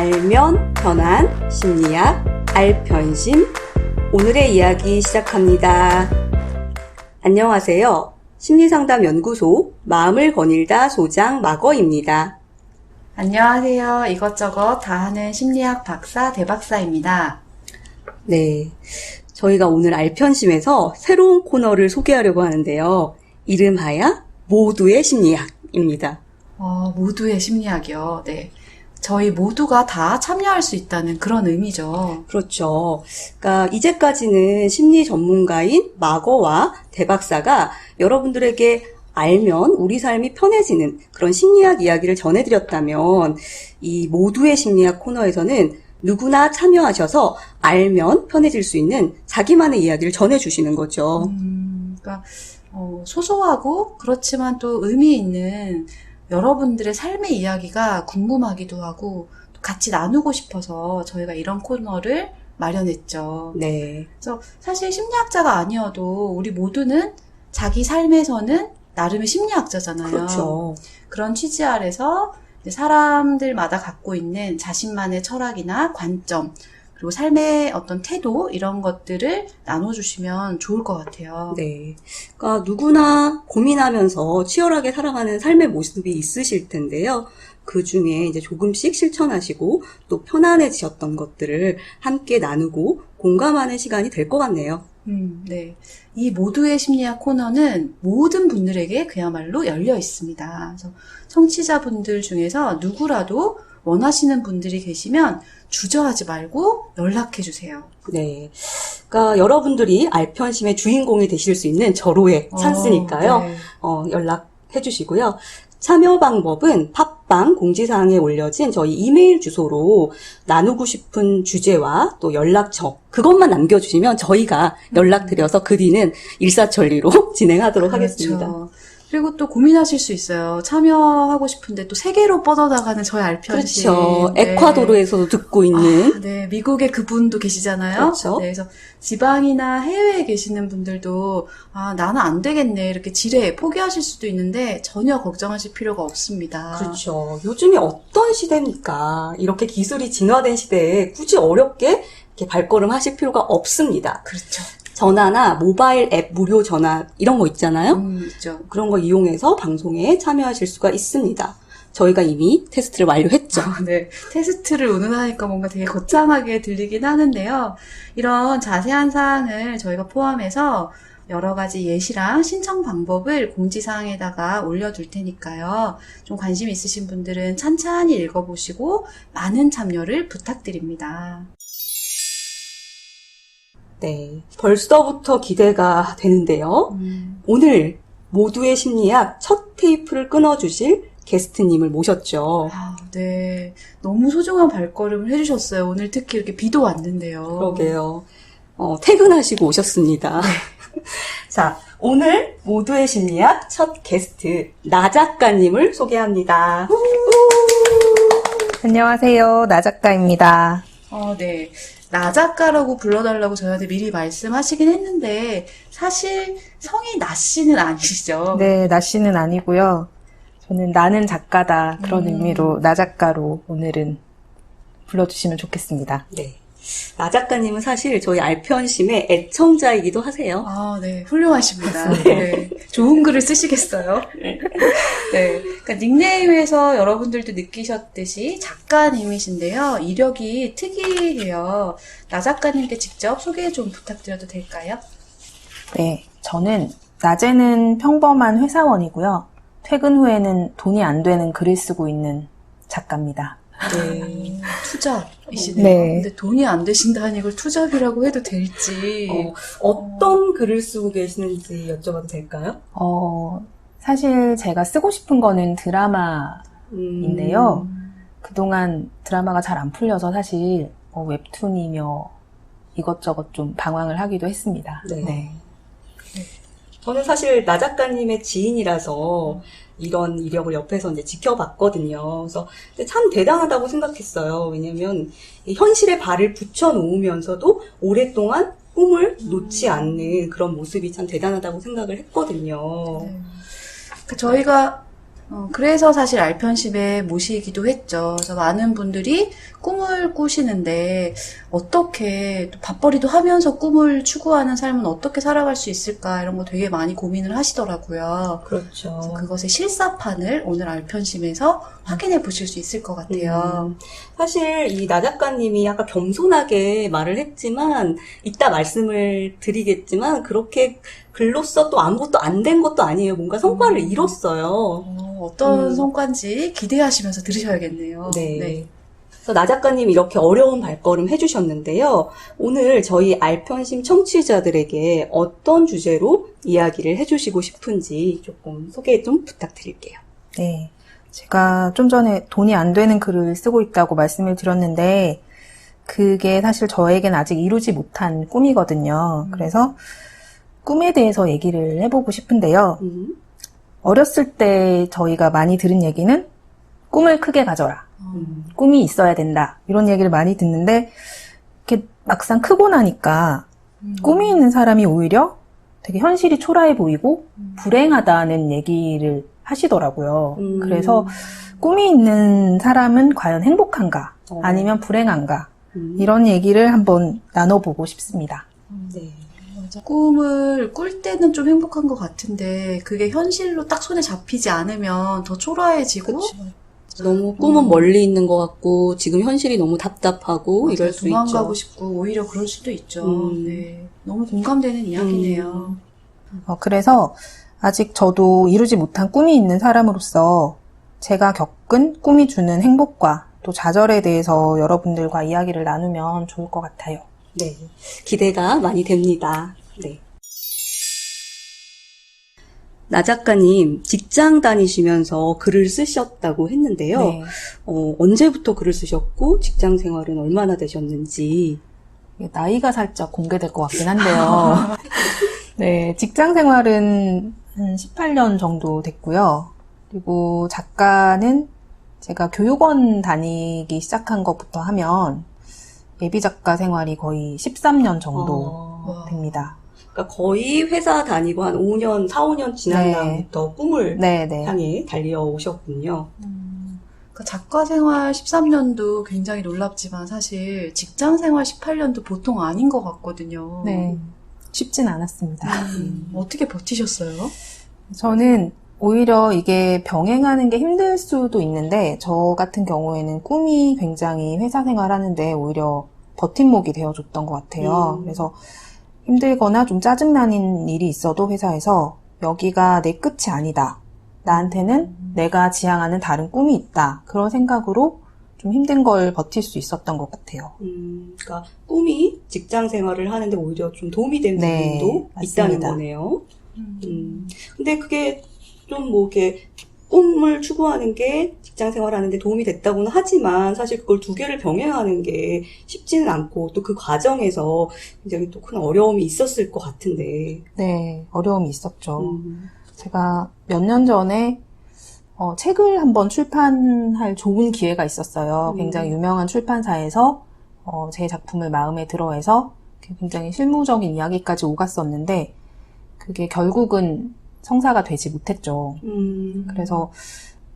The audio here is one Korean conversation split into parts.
알면 편한 심리학 알편심 오늘의 이야기 시작합니다. 안녕하세요. 심리상담연구소 마음을 거닐다 소장 마거입니다. 안녕하세요. 이것저것 다 하는 심리학 박사 대박사입니다. 네, 저희가 오늘 알편심에서 새로운 코너를 소개하려고 하는데요. 이름하여 모두의 심리학입니다. 모두의 심리학이요. 네. 저희 모두가 다 참여할 수 있다는 그런 의미죠. 그렇죠. 그러니까 이제까지는 심리 전문가인 마거와 대박사가 여러분들에게 알면 우리 삶이 편해지는 그런 심리학 이야기를 전해드렸다면 이 모두의 심리학 코너에서는 누구나 참여하셔서 알면 편해질 수 있는 자기만의 이야기를 전해주시는 거죠. 그러니까 소소하고 그렇지만 또 의미 있는 여러분들의 삶의 이야기가 궁금하기도 하고 또 같이 나누고 싶어서 저희가 이런 코너를 마련했죠. 네. 그래서 사실 심리학자가 아니어도 우리 모두는 자기 삶에서는 나름의 심리학자잖아요. 그렇죠. 그런 취지 아래서 사람들마다 갖고 있는 자신만의 철학이나 관점, 그리고 삶의 어떤 태도 이런 것들을 나눠주시면 좋을 것 같아요. 네. 그러니까 누구나 고민하면서 치열하게 살아가는 삶의 모습이 있으실 텐데요. 그 중에 이제 조금씩 실천하시고 또 편안해지셨던 것들을 함께 나누고 공감하는 시간이 될 것 같네요. 네. 이 모두의 심리학 코너는 모든 분들에게 그야말로 열려 있습니다. 그래서 청취자분들 중에서 누구라도 원하시는 분들이 계시면 주저하지 말고 연락해 주세요. 네. 그러니까 여러분들이 알편심의 주인공이 되실 수 있는 절호의 찬스니까요. 네. 연락해 주시고요. 참여 방법은 팟빵 공지사항에 올려진 저희 이메일 주소로 나누고 싶은 주제와 또 연락처 그것만 남겨주시면 저희가 연락드려서 그 뒤는 일사천리로 진행하도록 하겠습니다. 그리고 또 고민하실 수 있어요. 참여하고 싶은데 또 세계로 뻗어나가는 저의 알편심. 그렇죠. 네. 에콰도르에서도 듣고 있는. 네, 미국에 그분도 계시잖아요. 그렇죠. 네, 그래서 지방이나 해외에 계시는 분들도 나는 안 되겠네 이렇게 지레 포기하실 수도 있는데 전혀 걱정하실 필요가 없습니다. 그렇죠. 요즘이 어떤 시대입니까? 이렇게 기술이 진화된 시대에 굳이 어렵게 이렇게 발걸음하실 필요가 없습니다. 그렇죠. 전화나 모바일 앱 무료 전화 이런 거 있잖아요. 있죠. 그런 거 이용해서 방송에 참여하실 수가 있습니다. 저희가 이미 테스트를 완료했죠. 네. 테스트를 운운하니까 뭔가 되게 거창하게 들리긴 하는데요. 이런 자세한 사항을 저희가 포함해서 여러 가지 예시랑 신청 방법을 공지사항에다가 올려둘 테니까요. 좀 관심 있으신 분들은 찬찬히 읽어보시고 많은 참여를 부탁드립니다. 네. 벌써부터 기대가 되는데요. 오늘 모두의 심리학 첫 테이프를 끊어주실 게스트님을 모셨죠. 네. 너무 소중한 발걸음을 해주셨어요. 오늘 특히 이렇게 비도 왔는데요. 그러게요. 퇴근하시고 오셨습니다. 자, 오늘 모두의 심리학 첫 게스트 나 작가님을 소개합니다. 안녕하세요. 나 작가입니다. 네. 나 작가라고 불러달라고 저희한테 미리 말씀하시긴 했는데 사실 성이 나 씨는 아니시죠? 네, 나 씨는 아니고요. 저는 나는 작가다 그런 의미로 나 작가로 오늘은 불러주시면 좋겠습니다. 네. 나 작가님은 사실 저희 알편심의 애청자이기도 하세요. 네. 훌륭하십니다. 네. 좋은 글을 쓰시겠어요? 네. 그러니까 닉네임에서 여러분들도 느끼셨듯이 작가님이신데요. 이력이 특이해요. 나 작가님께 직접 소개 좀 부탁드려도 될까요? 네, 저는 낮에는 평범한 회사원이고요. 퇴근 후에는 돈이 안 되는 글을 쓰고 있는 작가입니다. 네. 투잡이시네요. 네. 근데 돈이 안 되신다니 이걸 투잡이라고 해도 될지. 어떤 글을 쓰고 계시는지 여쭤봐도 될까요? 사실 제가 쓰고 싶은 거는 드라마인데요. 그동안 드라마가 잘 안 풀려서 사실 웹툰이며 이것저것 좀 방황을 하기도 했습니다. 네. 저는 사실 나 작가님의 지인이라서 이런 이력을 옆에서 이제 지켜봤거든요. 그래서 참 대단하다고 생각했어요. 왜냐면 현실에 발을 붙여놓으면서도 오랫동안 꿈을 놓지 않는 그런 모습이 참 대단하다고 생각을 했거든요. 네. 저희가 그래서 사실 알편십에 모시기도 했죠. 그래서 많은 분들이 꿈을 꾸시는데 어떻게 또 밥벌이도 하면서 꿈을 추구하는 삶은 어떻게 살아갈 수 있을까 이런 거 되게 많이 고민을 하시더라고요. 그래서 그렇죠. 그것의 실사판을 오늘 알편심에서 확인해 보실 수 있을 것 같아요. 사실 이 나 작가님이 약간 겸손하게 말을 했지만 이따 말씀을 드리겠지만 그렇게 글로써 또 아무것도 안 된 것도 아니에요. 뭔가 성과를 이뤘어요. 어떤 성과인지 기대하시면서 들으셔야겠네요. 네. 그래서 나 작가님 이렇게 어려운 발걸음 해주셨는데요. 오늘 저희 알편심 청취자들에게 어떤 주제로 이야기를 해주시고 싶은지 조금 소개 좀 부탁드릴게요. 네. 제가 좀 전에 돈이 안 되는 글을 쓰고 있다고 말씀을 드렸는데, 그게 사실 저에겐 아직 이루지 못한 꿈이거든요. 그래서 꿈에 대해서 얘기를 해보고 싶은데요. 어렸을 때 저희가 많이 들은 얘기는 꿈을 크게 가져라. 꿈이 있어야 된다. 이런 얘기를 많이 듣는데, 이렇게 막상 크고 나니까 꿈이 있는 사람이 오히려 되게 현실이 초라해 보이고 불행하다는 얘기를 하시더라고요. 그래서 꿈이 있는 사람은 과연 행복한가? 아니면 불행한가? 이런 얘기를 한번 나눠보고 싶습니다. 네. 맞아. 꿈을 꿀 때는 좀 행복한 것 같은데 그게 현실로 딱 손에 잡히지 않으면 더 초라해지고 너무 꿈은 멀리 있는 것 같고 지금 현실이 너무 답답하고 맞아요. 이럴 수 도망가고 있죠. 싶고 오히려 그럴 수도 있죠. 네. 너무 공감되는 이야기네요. 그래서 아직 저도 이루지 못한 꿈이 있는 사람으로서 제가 겪은 꿈이 주는 행복과 또 좌절에 대해서 여러분들과 이야기를 나누면 좋을 것 같아요. 네. 기대가 많이 됩니다. 네. 나 작가님, 직장 다니시면서 글을 쓰셨다고 했는데요. 네. 언제부터 글을 쓰셨고, 직장 생활은 얼마나 되셨는지. 나이가 살짝 공개될 것 같긴 한데요. 네, 직장 생활은 한 18년 정도 됐고요. 그리고 작가는 제가 교육원 다니기 시작한 것부터 하면 예비 작가 생활이 거의 13년 정도 됩니다. 그러니까 거의 회사 다니고 한 5년, 4, 5년 지난 네. 다음부터 꿈을 네. 향해 달려오셨군요. 그러니까 작가 생활 13년도 굉장히 놀랍지만 사실 직장 생활 18년도 보통 아닌 것 같거든요. 네. 쉽진 않았습니다. 어떻게 버티셨어요? 저는 오히려 이게 병행하는 게 힘들 수도 있는데 저 같은 경우에는 꿈이 굉장히 회사 생활하는데 오히려 버팀목이 되어줬던 것 같아요. 그래서 힘들거나 좀 짜증나는 일이 있어도 회사에서 여기가 내 끝이 아니다. 나한테는 내가 지향하는 다른 꿈이 있다. 그런 생각으로 좀 힘든 걸 버틸 수 있었던 것 같아요. 그러니까 꿈이 직장 생활을 하는데 오히려 좀 도움이 되는 네, 부분도 맞습니다. 있다는 거네요. 근데 그게 좀 뭐 이렇게 꿈을 추구하는 게 직장 생활하는데 도움이 됐다고는 하지만 사실 그걸 두 개를 병행하는 게 쉽지는 않고 또 그 과정에서 굉장히 또 큰 어려움이 있었을 것 같은데. 네, 어려움이 있었죠. 제가 몇 년 전에 책을 한번 출판할 좋은 기회가 있었어요. 굉장히 유명한 출판사에서 제 작품을 마음에 들어해서 굉장히 실무적인 이야기까지 오갔었는데 그게 결국은 성사가 되지 못했죠. 그래서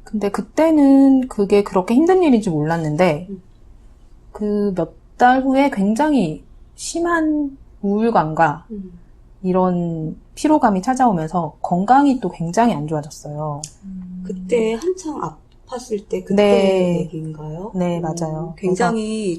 근데 그때는 그게 그렇게 힘든 일인지 몰랐는데 그 몇 달 후에 굉장히 심한 우울감과 이런 피로감이 찾아오면서 건강이 또 굉장히 안 좋아졌어요. 그때 한창 아팠을 때 그때 네. 얘기인가요? 네, 맞아요. 굉장히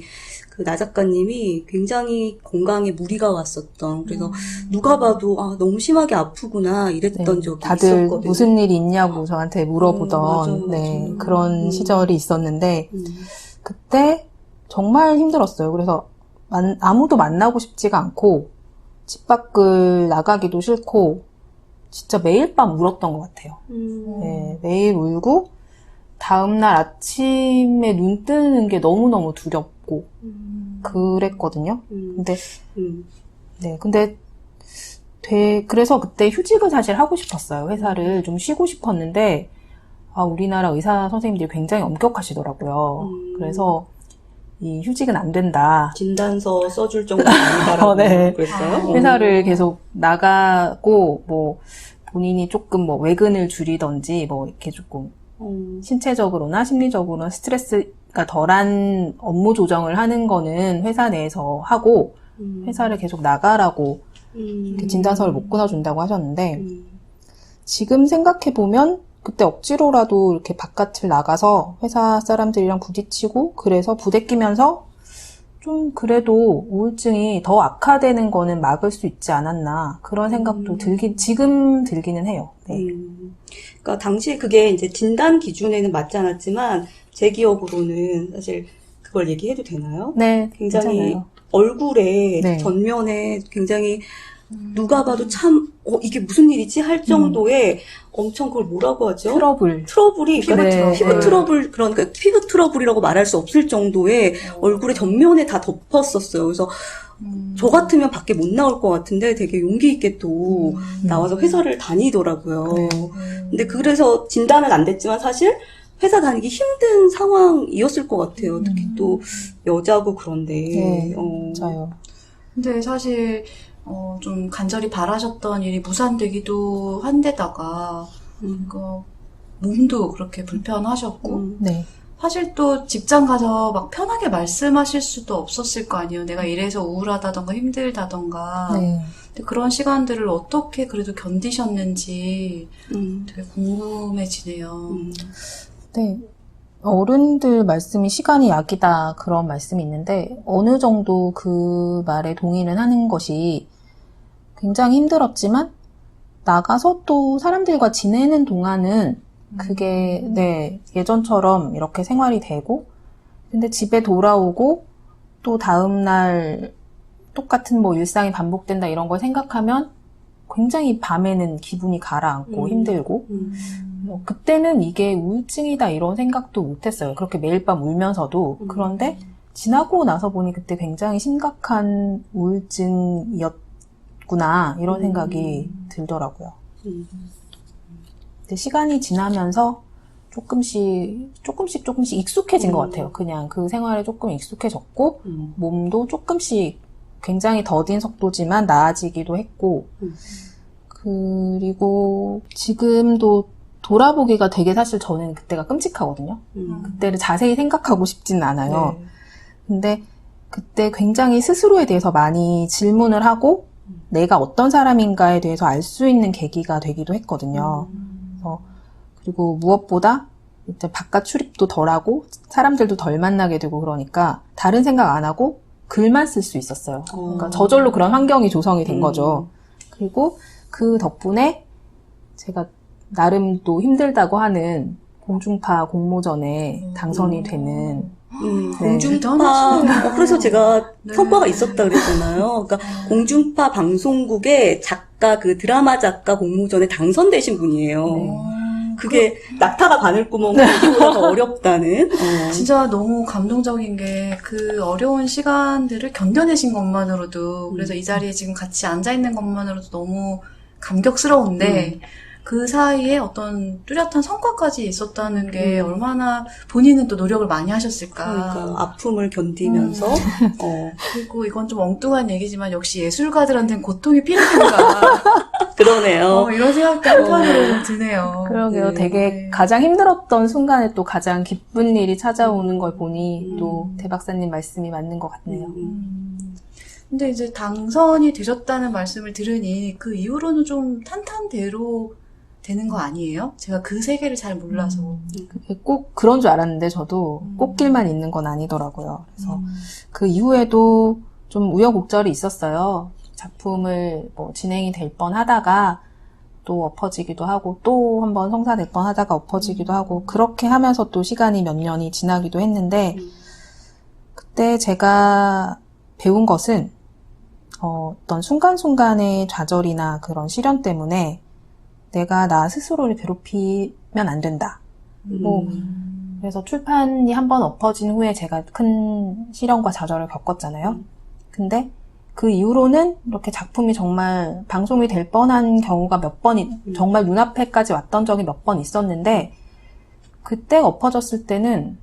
그 나 작가님이 굉장히 건강에 무리가 왔었던 그래서 누가 봐도 아 너무 심하게 아프구나 이랬던 네, 적이 다들 있었거든요. 무슨 일이 있냐고 저한테 물어보던 맞아요. 네, 그런 시절이 있었는데 음. 그때 정말 힘들었어요. 그래서 아무도 만나고 싶지가 않고 집 밖을 나가기도 싫고 진짜 매일 밤 울었던 것 같아요. 네, 매일 울고 다음날 아침에 눈 뜨는 게 너무너무 두렵고 그랬거든요. 근데 네, 근데 그래서 그때 휴직을 사실 하고 싶었어요. 회사를 좀 쉬고 싶었는데 우리나라 의사 선생님들이 굉장히 엄격하시더라고요. 그래서 이 휴직은 안 된다. 진단서 써줄 정도가 아니다라고 네. 그랬어요? 회사를 계속 나가고 뭐 본인이 조금 뭐 외근을 줄이던지 뭐 이렇게 조금 신체적으로나 심리적으로나 스트레스가 덜한 업무 조정을 하는 거는 회사 내에서 하고 회사를 계속 나가라고 이렇게 진단서를 못 끊어준다고 하셨는데 지금 생각해보면 그때 억지로라도 이렇게 바깥을 나가서 회사 사람들이랑 부딪히고 그래서 부대끼면서 좀 그래도 우울증이 더 악화되는 거는 막을 수 있지 않았나 그런 생각도 지금 들기는 해요. 네. 그러니까 당시에 그게 이제 진단 기준에는 맞지 않았지만 제 기억으로는 사실 그걸 얘기해도 되나요? 네, 굉장히 괜찮아요. 얼굴에 네. 전면에 굉장히 누가 봐도 참 이게 무슨 일이지 할 정도의 엄청 그걸 뭐라고 하죠? 트러블이 피부 그러니까 트러블. 피부 트러블 그러니까 피부 트러블이라고 말할 수 없을 정도의 얼굴에 전면에 다 덮었었어요. 그래서 저 같으면 밖에 못 나올 것 같은데 되게 용기 있게 또 나와서 회사를 다니더라고요. 네. 근데 그래서 진단은 안 됐지만 사실 회사 다니기 힘든 상황이었을 것 같아요. 특히 또 여자고 그런데. 네, 맞아요. 근데 사실 좀 간절히 바라셨던 일이 무산되기도 한데다가 몸도 그렇게 불편하셨고 네. 사실 또 직장 가서 막 편하게 말씀하실 수도 없었을 거 아니에요. 내가 이래서 우울하다던가 힘들다던가. 네. 근데 그런 시간들을 어떻게 그래도 견디셨는지 되게 궁금해지네요. 네. 어른들 말씀이 시간이 약이다 그런 말씀이 있는데 어느 정도 그 말에 동의는 하는 것이 굉장히 힘들었지만 나가서 또 사람들과 지내는 동안은 그게 네 예전처럼 이렇게 생활이 되고 근데 집에 돌아오고 또 다음날 똑같은 뭐 일상이 반복된다 이런 걸 생각하면 굉장히 밤에는 기분이 가라앉고 힘들고 그때는 이게 우울증이다 이런 생각도 못했어요. 그렇게 매일 밤 울면서도 그런데 지나고 나서 보니 그때 굉장히 심각한 우울증이었구나 이런 생각이 들더라고요. 근데 시간이 지나면서 조금씩 익숙해진 것 같아요. 그냥 그 생활에 조금 익숙해졌고 몸도 조금씩 굉장히 더딘 속도지만 나아지기도 했고 그리고 지금도 돌아보기가 되게 사실 저는 그때가 끔찍하거든요. 그때를 자세히 생각하고 싶지는 않아요. 네. 근데 그때 굉장히 스스로에 대해서 많이 질문을 하고 내가 어떤 사람인가에 대해서 알 수 있는 계기가 되기도 했거든요. 그리고 무엇보다 이제 바깥 출입도 덜하고 사람들도 덜 만나게 되고 그러니까 다른 생각 안 하고 글만 쓸 수 있었어요. 그러니까 저절로 그런 환경이 조성이 된 거죠. 그리고 그 덕분에 제가 나름 또 힘들다고 하는 공중파 공모전에 당선이 되는 공중파 그래서 제가 네. 성과가 있었다 그랬잖아요. 그러니까 공중파 방송국의 작가 그 드라마 작가 공모전에 당선되신 분이에요. 그게 낙타가 바늘구멍 보기보다 더 어렵다는. 진짜 너무 감동적인 게 그 어려운 시간들을 견뎌내신 것만으로도 그래서 이 자리에 지금 같이 앉아있는 것만으로도 너무 감격스러운데 그 사이에 어떤 뚜렷한 성과까지 있었다는 게 얼마나 본인은 또 노력을 많이 하셨을까. 그러니까 아픔을 견디면서 그리고 이건 좀 엉뚱한 얘기지만 역시 예술가들한테는 고통이 필요한가. 그러네요. 이런 생각도 한편으로 좀 드네요. 그러게요. 네. 되게 네. 가장 힘들었던 순간에 또 가장 기쁜 일이 찾아오는 걸 보니 또 대박사님 말씀이 맞는 것 같네요. 근데 이제 당선이 되셨다는 말씀을 들으니 그 이후로는 좀 탄탄대로 되는 거 아니에요? 제가 그 세계를 잘 몰라서. 그게 꼭 그런 줄 알았는데 저도 꽃길만 있는 건 아니더라고요. 그래서 그 이후에도 좀 우여곡절이 있었어요. 작품을 뭐 진행이 될 뻔하다가 또 엎어지기도 하고 또 한번 성사될 뻔하다가 엎어지기도 하고 그렇게 하면서 또 시간이 몇 년이 지나기도 했는데 그때 제가 배운 것은 어떤 순간순간의 좌절이나 그런 시련 때문에 내가 나 스스로를 괴롭히면 안 된다. 그래서 출판이 한번 엎어진 후에 제가 큰 시련과 좌절을 겪었잖아요. 근데 그 이후로는 이렇게 작품이 정말 방송이 될 뻔한 경우가 몇 번, 정말 눈앞에까지 왔던 적이 몇 번 있었는데 그때 엎어졌을 때는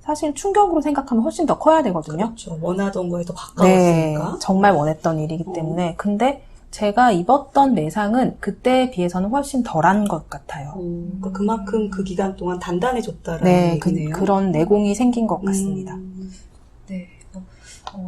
사실 충격으로 생각하면 훨씬 더 커야 되거든요. 그렇죠. 원하던 거에 더 네, 가까웠으니까. 정말 원했던 일이기 때문에. 근데 제가 입었던 매상은 그때에 비해서는 훨씬 덜한 것 같아요. 그러니까 그만큼 그 기간 동안 단단해졌다라는 네, 얘기네요. 그런 내공이 생긴 것 같습니다. 네.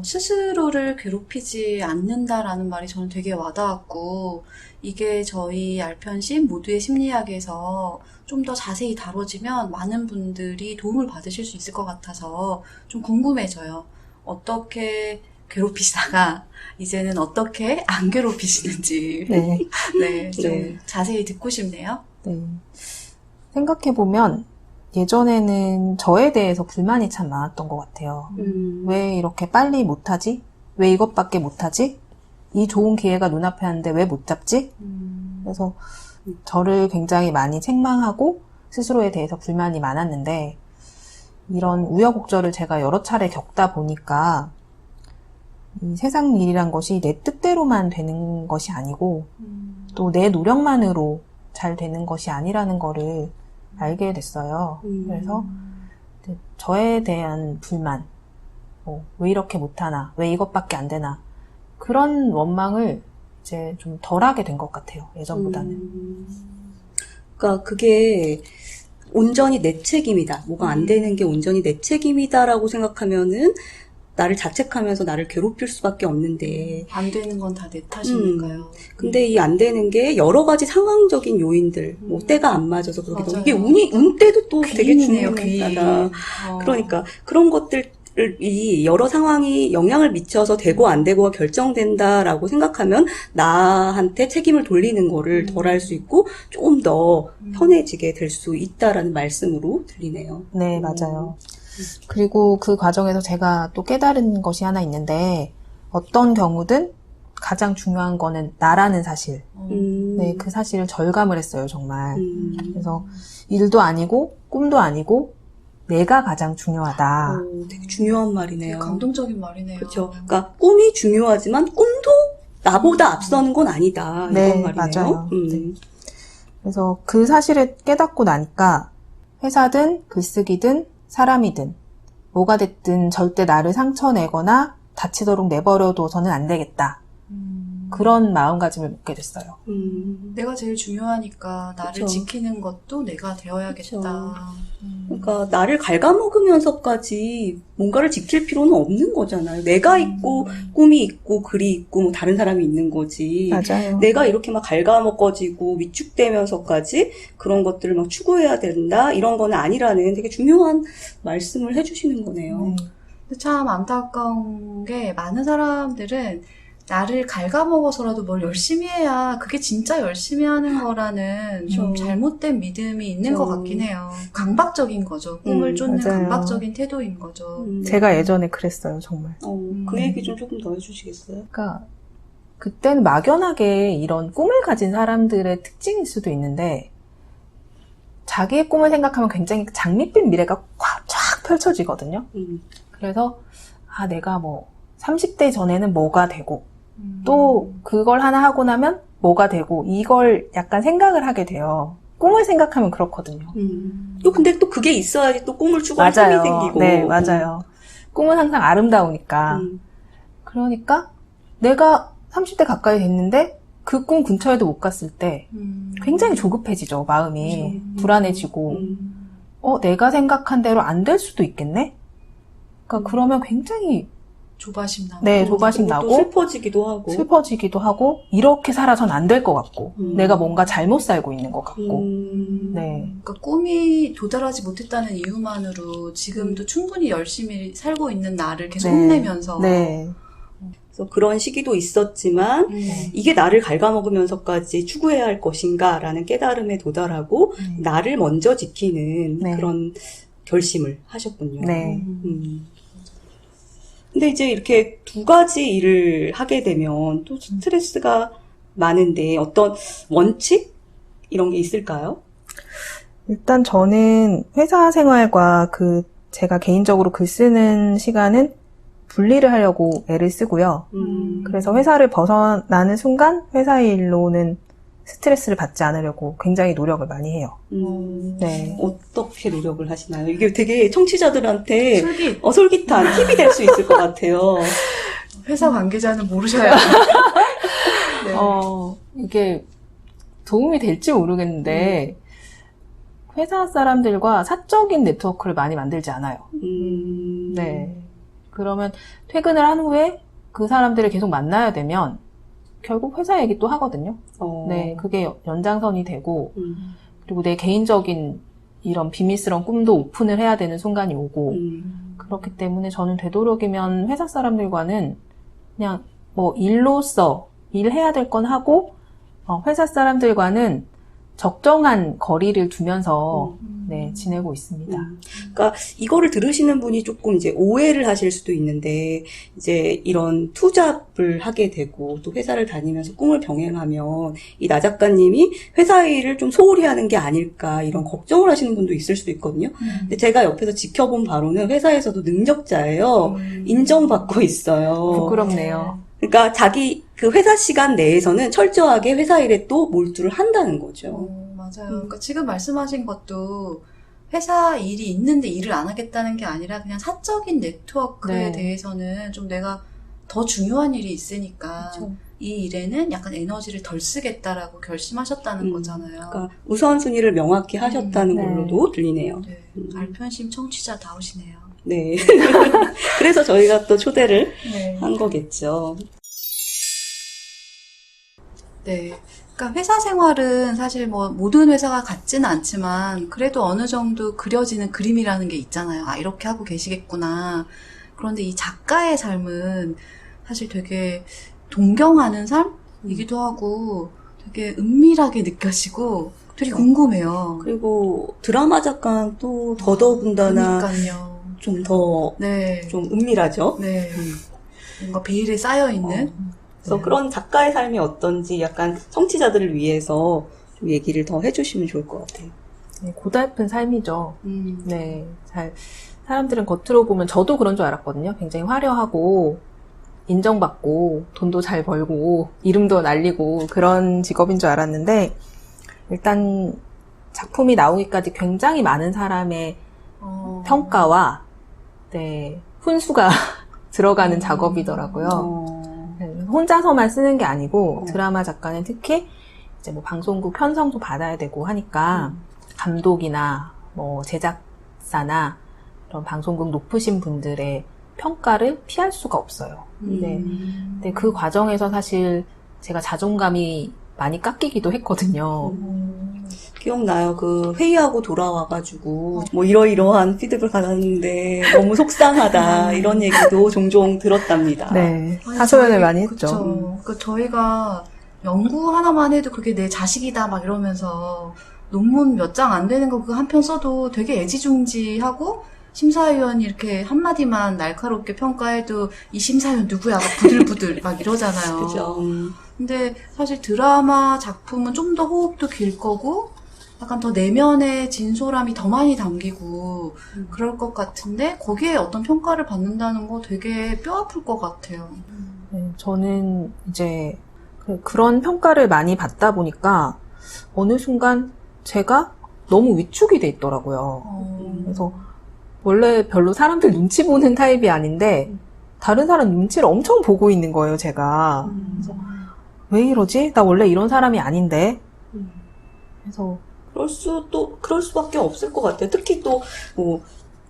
스스로를 괴롭히지 않는다라는 말이 저는 되게 와닿았고, 이게 저희 알편심 모두의 심리학에서 좀 더 자세히 다뤄지면 많은 분들이 도움을 받으실 수 있을 것 같아서 좀 궁금해져요. 어떻게 괴롭히시다가 이제는 어떻게 안 괴롭히시는지. 네. 네, 좀 네. 자세히 듣고 싶네요. 네. 생각해보면 예전에는 저에 대해서 불만이 참 많았던 것 같아요. 왜 이렇게 빨리 못하지? 왜 이것밖에 못하지? 이 좋은 기회가 눈앞에 왔는데 왜 못 잡지? 그래서 저를 굉장히 많이 책망하고 스스로에 대해서 불만이 많았는데 이런 우여곡절을 제가 여러 차례 겪다 보니까 이 세상 일이란 것이 내 뜻대로만 되는 것이 아니고 또 내 노력만으로 잘 되는 것이 아니라는 거를 알게 됐어요. 그래서 저에 대한 불만, 왜 이렇게 못하나, 왜 이것밖에 안 되나 그런 원망을 이제 좀 덜하게 된 것 같아요. 예전보다는. 그러니까 그게 온전히 내 책임이다. 뭐가 안 되는 게 온전히 내 책임이다라고 생각하면은 나를 자책하면서 나를 괴롭힐 수밖에 없는데 안 되는 건 다 내 탓이니까요. 근데 이 안 되는 게 여러 가지 상황적인 요인들, 뭐 때가 안 맞아서 그러기도 하고 맞아요. 이게 운 때도 또 되게 귀인이네요, 중요하다. 귀인. 그러니까 그런 것들이 여러 상황이 영향을 미쳐서 되고 안 되고가 결정된다라고 생각하면 나한테 책임을 돌리는 거를 덜 할 수 있고 좀 더 편해지게 될 수 있다라는 말씀으로 들리네요. 네, 맞아요. 그리고 그 과정에서 제가 또 깨달은 것이 하나 있는데 어떤 경우든 가장 중요한 거는 나라는 사실. 네, 그 사실을 절감을 했어요, 정말. 그래서 일도 아니고 꿈도 아니고 내가 가장 중요하다. 되게 중요한 말이네요. 감동적인 말이네요. 그렇죠. 그러니까 꿈이 중요하지만 꿈도 나보다 앞서는 건 아니다. 네, 이런 말이네요. 맞아요. 네. 그래서 그 사실을 깨닫고 나니까 회사든 글쓰기든 사람이든 뭐가 됐든 절대 나를 상처내거나 다치도록 내버려둬서는 안 되겠다. 그런 마음가짐을 먹게 됐어요. 내가 제일 중요하니까 나를 그쵸. 지키는 것도 내가 되어야겠다. 그러니까 나를 갉아먹으면서까지 뭔가를 지킬 필요는 없는 거잖아요. 내가 있고 꿈이 있고 글이 있고 뭐 다른 사람이 있는 거지. 맞아요. 내가 이렇게 막 갉아먹어지고 위축되면서까지 그런 것들을 막 추구해야 된다 이런 거는 아니라는 되게 중요한 말씀을 해주시는 거네요. 네. 근데 참 안타까운 게 많은 사람들은 나를 갉아먹어서라도 뭘 열심히 해야 그게 진짜 열심히 하는 거라는 좀 잘못된 믿음이 있는 것 같긴 해요. 강박적인 거죠. 꿈을 쫓는 맞아요. 강박적인 태도인 거죠. 제가 예전에 그랬어요, 정말. 그 얘기 좀 조금 더 해주시겠어요? 그러니까 그때는 막연하게 이런 꿈을 가진 사람들의 특징일 수도 있는데 자기의 꿈을 생각하면 굉장히 장밋빛 미래가 쫙 펼쳐지거든요. 그래서 내가 뭐 30대 전에는 뭐가 되고 또 그걸 하나 하고 나면 뭐가 되고 이걸 약간 생각을 하게 돼요. 꿈을 생각하면 그렇거든요. 또 근데 또 그게 있어야지 또 꿈을 추구할 힘이 맞아요. 생기고. 네, 맞아요. 꿈은 항상 아름다우니까. 그러니까 내가 30대 가까이 됐는데 그 꿈 근처에도 못 갔을 때 굉장히 조급해지죠, 마음이. 불안해지고. 내가 생각한 대로 안 될 수도 있겠네? 그러니까 그러면 굉장히 조바심 나고. 네, 조바심 또 나고 슬퍼지기도 하고 이렇게 살아선 안 될 것 같고 내가 뭔가 잘못 살고 있는 것 같고 네, 그러니까 꿈이 도달하지 못했다는 이유만으로 지금도 충분히 열심히 살고 있는 나를 계속 네. 혼내면서 네, 그래서 그런 시기도 있었지만 이게 나를 갉아먹으면서까지 추구해야 할 것인가라는 깨달음에 도달하고 나를 먼저 지키는 네. 그런 결심을 하셨군요. 네. 근데 이제 이렇게 두 가지 일을 하게 되면 또 스트레스가 많은데 어떤 원칙? 이런 게 있을까요? 일단 저는 회사 생활과 제가 개인적으로 글 쓰는 시간은 분리를 하려고 애를 쓰고요. 그래서 회사를 벗어나는 순간 회사 일로는 스트레스를 받지 않으려고 굉장히 노력을 많이 해요. 네. 어떻게 노력을 하시나요? 이게 되게 청취자들한테 솔깃 솔깃한 팁이 될 수 있을 것 같아요. 회사 관계자는 모르셔야 네. 이게 도움이 될지 모르겠는데, 회사 사람들과 사적인 네트워크를 많이 만들지 않아요. 네. 그러면 퇴근을 한 후에 그 사람들을 계속 만나야 되면, 결국 회사 얘기 또 하거든요. 네. 그게 연장선이 되고, 그리고 내 개인적인 이런 비밀스러운 꿈도 오픈을 해야 되는 순간이 오고, 그렇기 때문에 저는 되도록이면 회사 사람들과는 그냥 뭐 일로서 일해야 될 건 하고, 회사 사람들과는 적정한 거리를 두면서 네, 지내고 있습니다. 그러니까 이거를 들으시는 분이 조금 이제 오해를 하실 수도 있는데, 이제 이런 투잡을 하게 되고 또 회사를 다니면서 꿈을 병행하면 이 나 작가님이 회사 일을 좀 소홀히 하는 게 아닐까 이런 걱정을 하시는 분도 있을 수도 있거든요. 근데 제가 옆에서 지켜본 바로는 회사에서도 능력자예요. 인정받고 있어요. 부끄럽네요. 그러니까 자기 그 회사 시간 내에서는 철저하게 회사 일에 또 몰두를 한다는 거죠. 맞아요. 그러니까 지금 말씀하신 것도 회사 일이 있는데 일을 안 하겠다는 게 아니라 그냥 사적인 네트워크에 네. 대해서는 좀 내가 더 중요한 일이 있으니까 그렇죠. 이 일에는 약간 에너지를 덜 쓰겠다라고 결심하셨다는 거잖아요. 그러니까 우선순위를 명확히 하셨다는 네. 걸로도 들리네요. 네. 알편심 청취자다우시네요. 네. 그래서 저희가 또 초대를 네. 한 거겠죠. 네. 그러니까 회사 생활은 사실 뭐 모든 회사가 같지는 않지만 그래도 어느 정도 그려지는 그림이라는 게 있잖아요. 아, 이렇게 하고 계시겠구나. 그런데 이 작가의 삶은 사실 되게 동경하는 삶이기도 하고 되게 은밀하게 느껴지고 되게 궁금해요. 그리고 드라마 작가는 또 더더군다나 그러니까요. 좀 더 네. 좀 은밀하죠. 네. 뭔가 베일에 쌓여있는. 그래서 네. 그런 작가의 삶이 어떤지 약간 청취자들을 위해서 좀 얘기를 더 해주시면 좋을 것 같아요. 네, 고달픈 삶이죠. 네. 사람들은 겉으로 보면 저도 그런 줄 알았거든요. 굉장히 화려하고, 인정받고, 돈도 잘 벌고, 이름도 날리고, 그런 직업인 줄 알았는데, 일단 작품이 나오기까지 굉장히 많은 사람의 평가와, 네, 훈수가 들어가는 작업이더라고요. 네, 혼자서만 쓰는 게 아니고, 드라마 작가는 특히, 이제 뭐 방송국 편성도 받아야 되고 하니까, 감독이나 뭐 제작사나 그런 방송국 높으신 분들의 평가를 피할 수가 없어요. 네. 근데 그 과정에서 사실 제가 자존감이 많이 깎이기도 했거든요. 기억나요. 그 회의하고 돌아와가지고 뭐 이러이러한 피드백을 받았는데 너무 속상하다 이런 얘기도 종종 들었답니다. 네. 아니, 하소연을 저희- 많이 했죠. 그쵸. 그러니까 저희가 연구 하나만 해도 그게 내 자식이다 막 이러면서 논문 몇 장 안 되는 거 그 한 편 써도 되게 애지중지하고 심사위원이 이렇게 한마디만 날카롭게 평가해도 이 심사위원 누구야? 막 부들부들 막 이러잖아요. 그죠. 근데 사실 드라마 작품은 좀 더 호흡도 길 거고 약간 더 내면의 진솔함이 더 많이 담기고 그럴 것 같은데 거기에 어떤 평가를 받는다는 거 되게 뼈아플 것 같아요. 네, 저는 이제 그런 평가를 많이 받다 보니까 어느 순간 제가 너무 위축이 돼 있더라고요. 그래서 원래 별로 사람들 눈치 보는 타입이 아닌데 다른 사람 눈치를 엄청 보고 있는 거예요, 제가. 그래서 왜 이러지? 나 원래 이런 사람이 아닌데. 그래서 그럴 수밖에 없을 것 같아요. 특히 또 뭐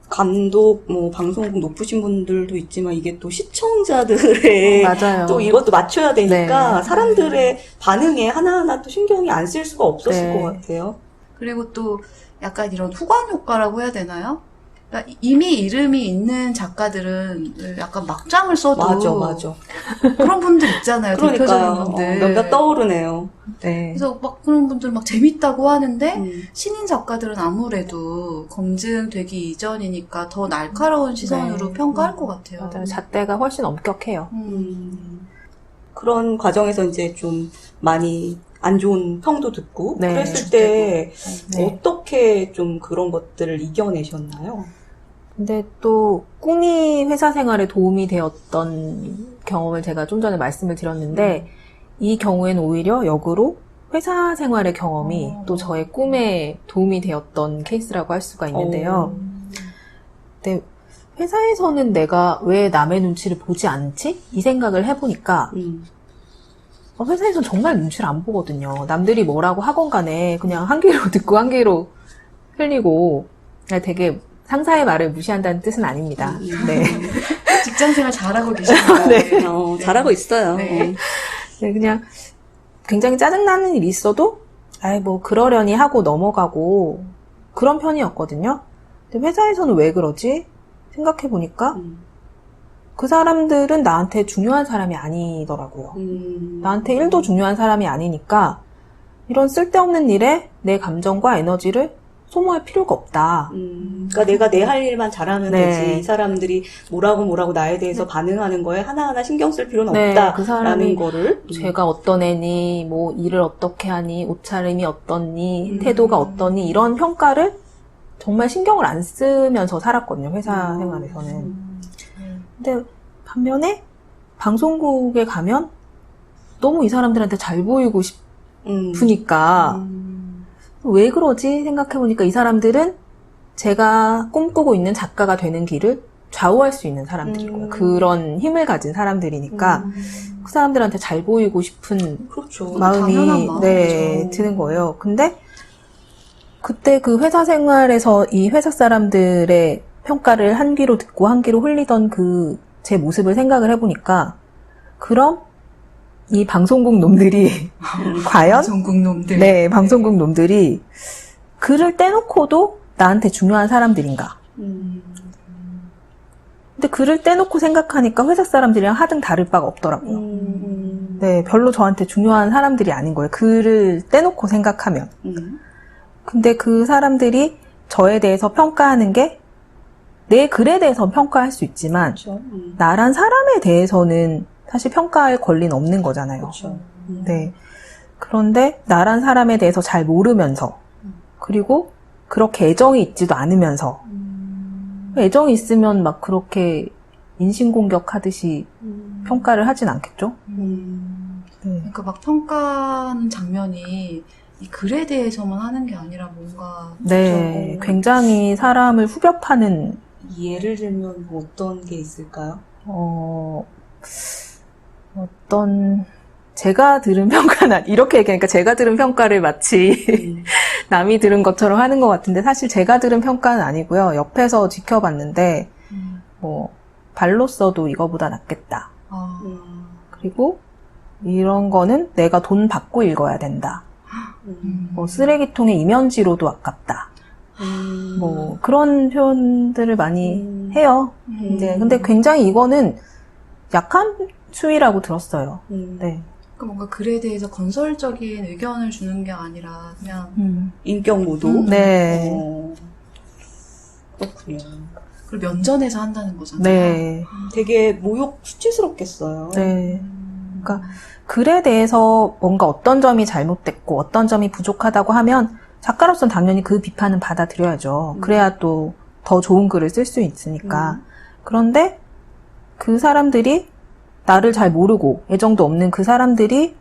감독, 뭐 방송국 높으신 분들도 있지만 이게 또 시청자들의 맞아요. 또 이것도 맞춰야 되니까 네. 사람들의 반응에 하나하나 또 신경이 안 쓸 수가 없었을 네. 것 같아요. 그리고 또 약간 이런 후광 효과라고 해야 되나요? 그러니까 이미 이름이 있는 작가들은 약간 막장을 써도 맞아. 그런 분들 있잖아요. 대표적인 그러니까요. 분들. 몇몇 떠오르네요. 네. 그래서 막 그런 분들 막 재밌다고 하는데 음. 신인 작가들은 아무래도 검증되기 이전이니까 더 날카로운 시선으로 네. 평가할 것 같아요. 맞아요. 잣대가 훨씬 엄격해요. 그런 과정에서 이제 좀 많이 안 좋은 평도 듣고 네. 그랬을 때 네. 어떻게 좀 그런 것들을 이겨내셨나요? 근데 또 꿈이 회사 생활에 도움이 되었던 경험을 제가 좀 전에 말씀을 드렸는데 이 경우에는 오히려 역으로 회사 생활의 경험이 또 저의 꿈에 도움이 되었던 케이스라고 할 수가 있는데요. 근데 회사에서는 내가 왜 남의 눈치를 보지 않지? 이 생각을 해보니까 회사에선 정말 눈치를 안 보거든요. 남들이 뭐라고 하건 간에 그냥 한 귀로 듣고 한 귀로 흘리고, 되게 상사의 말을 무시한다는 뜻은 아닙니다. 네. 직장생활 잘하고 계시네요. 네. 잘하고 있어요. 네. 네, 그냥 굉장히 짜증나는 일이 있어도, 뭐, 그러려니 하고 넘어가고, 그런 편이었거든요. 근데 회사에서는 왜 그러지? 생각해보니까, 그 사람들은 나한테 중요한 사람이 아니더라고요. 나한테 1도 중요한 사람이 아니니까, 이런 쓸데없는 일에 내 감정과 에너지를 소모할 필요가 없다. 그러니까 내가 내 할 일만 잘하면 네. 되지. 이 사람들이 뭐라고 나에 대해서 반응하는 거에 하나하나 신경 쓸 필요는 네, 없다라는 그 사람이 거를. 쟤가 어떤 애니, 뭐 일을 어떻게 하니, 옷차림이 어떠니, 태도가 어떠니, 이런 평가를 정말 신경을 안 쓰면서 살았거든요, 회사 생활에서는. 근데 반면에 방송국에 가면 너무 이 사람들한테 잘 보이고 싶으니까 왜 그러지 생각해보니까 이 사람들은 제가 꿈꾸고 있는 작가가 되는 길을 좌우할 수 있는 사람들이고요. 그런 힘을 가진 사람들이니까 그 사람들한테 잘 보이고 싶은 그렇죠. 마음이 당연한 마음이죠. 네, 드는 거예요. 근데 그때 그 회사 생활에서 이 회사 사람들의 평가를 한 귀로 듣고 한 귀로 흘리던 그 제 모습을 생각을 해보니까 그럼 이 방송국 놈들이 과연 방송국 놈들. 네, 방송국 놈들이 글을 떼놓고도 나한테 중요한 사람들인가? 근데 글을 떼놓고 생각하니까 회사 사람들이랑 하등 다를 바가 없더라고요. 네, 별로 저한테 중요한 사람들이 아닌 거예요. 글을 떼놓고 생각하면. 근데 그 사람들이 저에 대해서 평가하는 게 내 글에 대해서 평가할 수 있지만 그렇죠. 나란 사람에 대해서는 사실 평가할 권리는 없는 거잖아요. 그렇죠. 네. 그런데 나란 사람에 대해서 잘 모르면서 그리고 그렇게 애정이 있지도 않으면서 애정이 있으면 막 그렇게 인신공격하듯이 평가를 하진 않겠죠? 네. 그러니까 막 평가하는 장면이 이 글에 대해서만 하는 게 아니라 뭔가 네. 그렇죠. 굉장히 사람을 후벼파는 예를 들면 뭐 어떤 게 있을까요? 어떤 제가 들은 평가는 이렇게 얘기하니까 제가 들은 평가를 마치 남이 들은 것처럼 하는 것 같은데 사실 제가 들은 평가는 아니고요. 옆에서 지켜봤는데 뭐 발로 써도 이거보다 낫겠다. 그리고 이런 거는 내가 돈 받고 읽어야 된다. 뭐 쓰레기통에 이면지로도 아깝다. 뭐 그런 표현들을 많이 해요. 이제 근데 굉장히 이거는 약한 추위라고 들었어요. 네. 그러니까 뭔가 글에 대해서 건설적인 의견을 주는 게 아니라 그냥 인격 모독? 네. 그렇군요. 그걸 면전에서 한다는 거잖아요. 네. 되게 모욕 수치스럽겠어요. 네. 그러니까 글에 대해서 뭔가 어떤 점이 잘못됐고 어떤 점이 부족하다고 하면 작가로서는 당연히 그 비판은 받아들여야죠. 그래야 또 더 좋은 글을 쓸 수 있으니까. 그런데 그 사람들이 나를 잘 모르고 애정도 없는 그 사람들이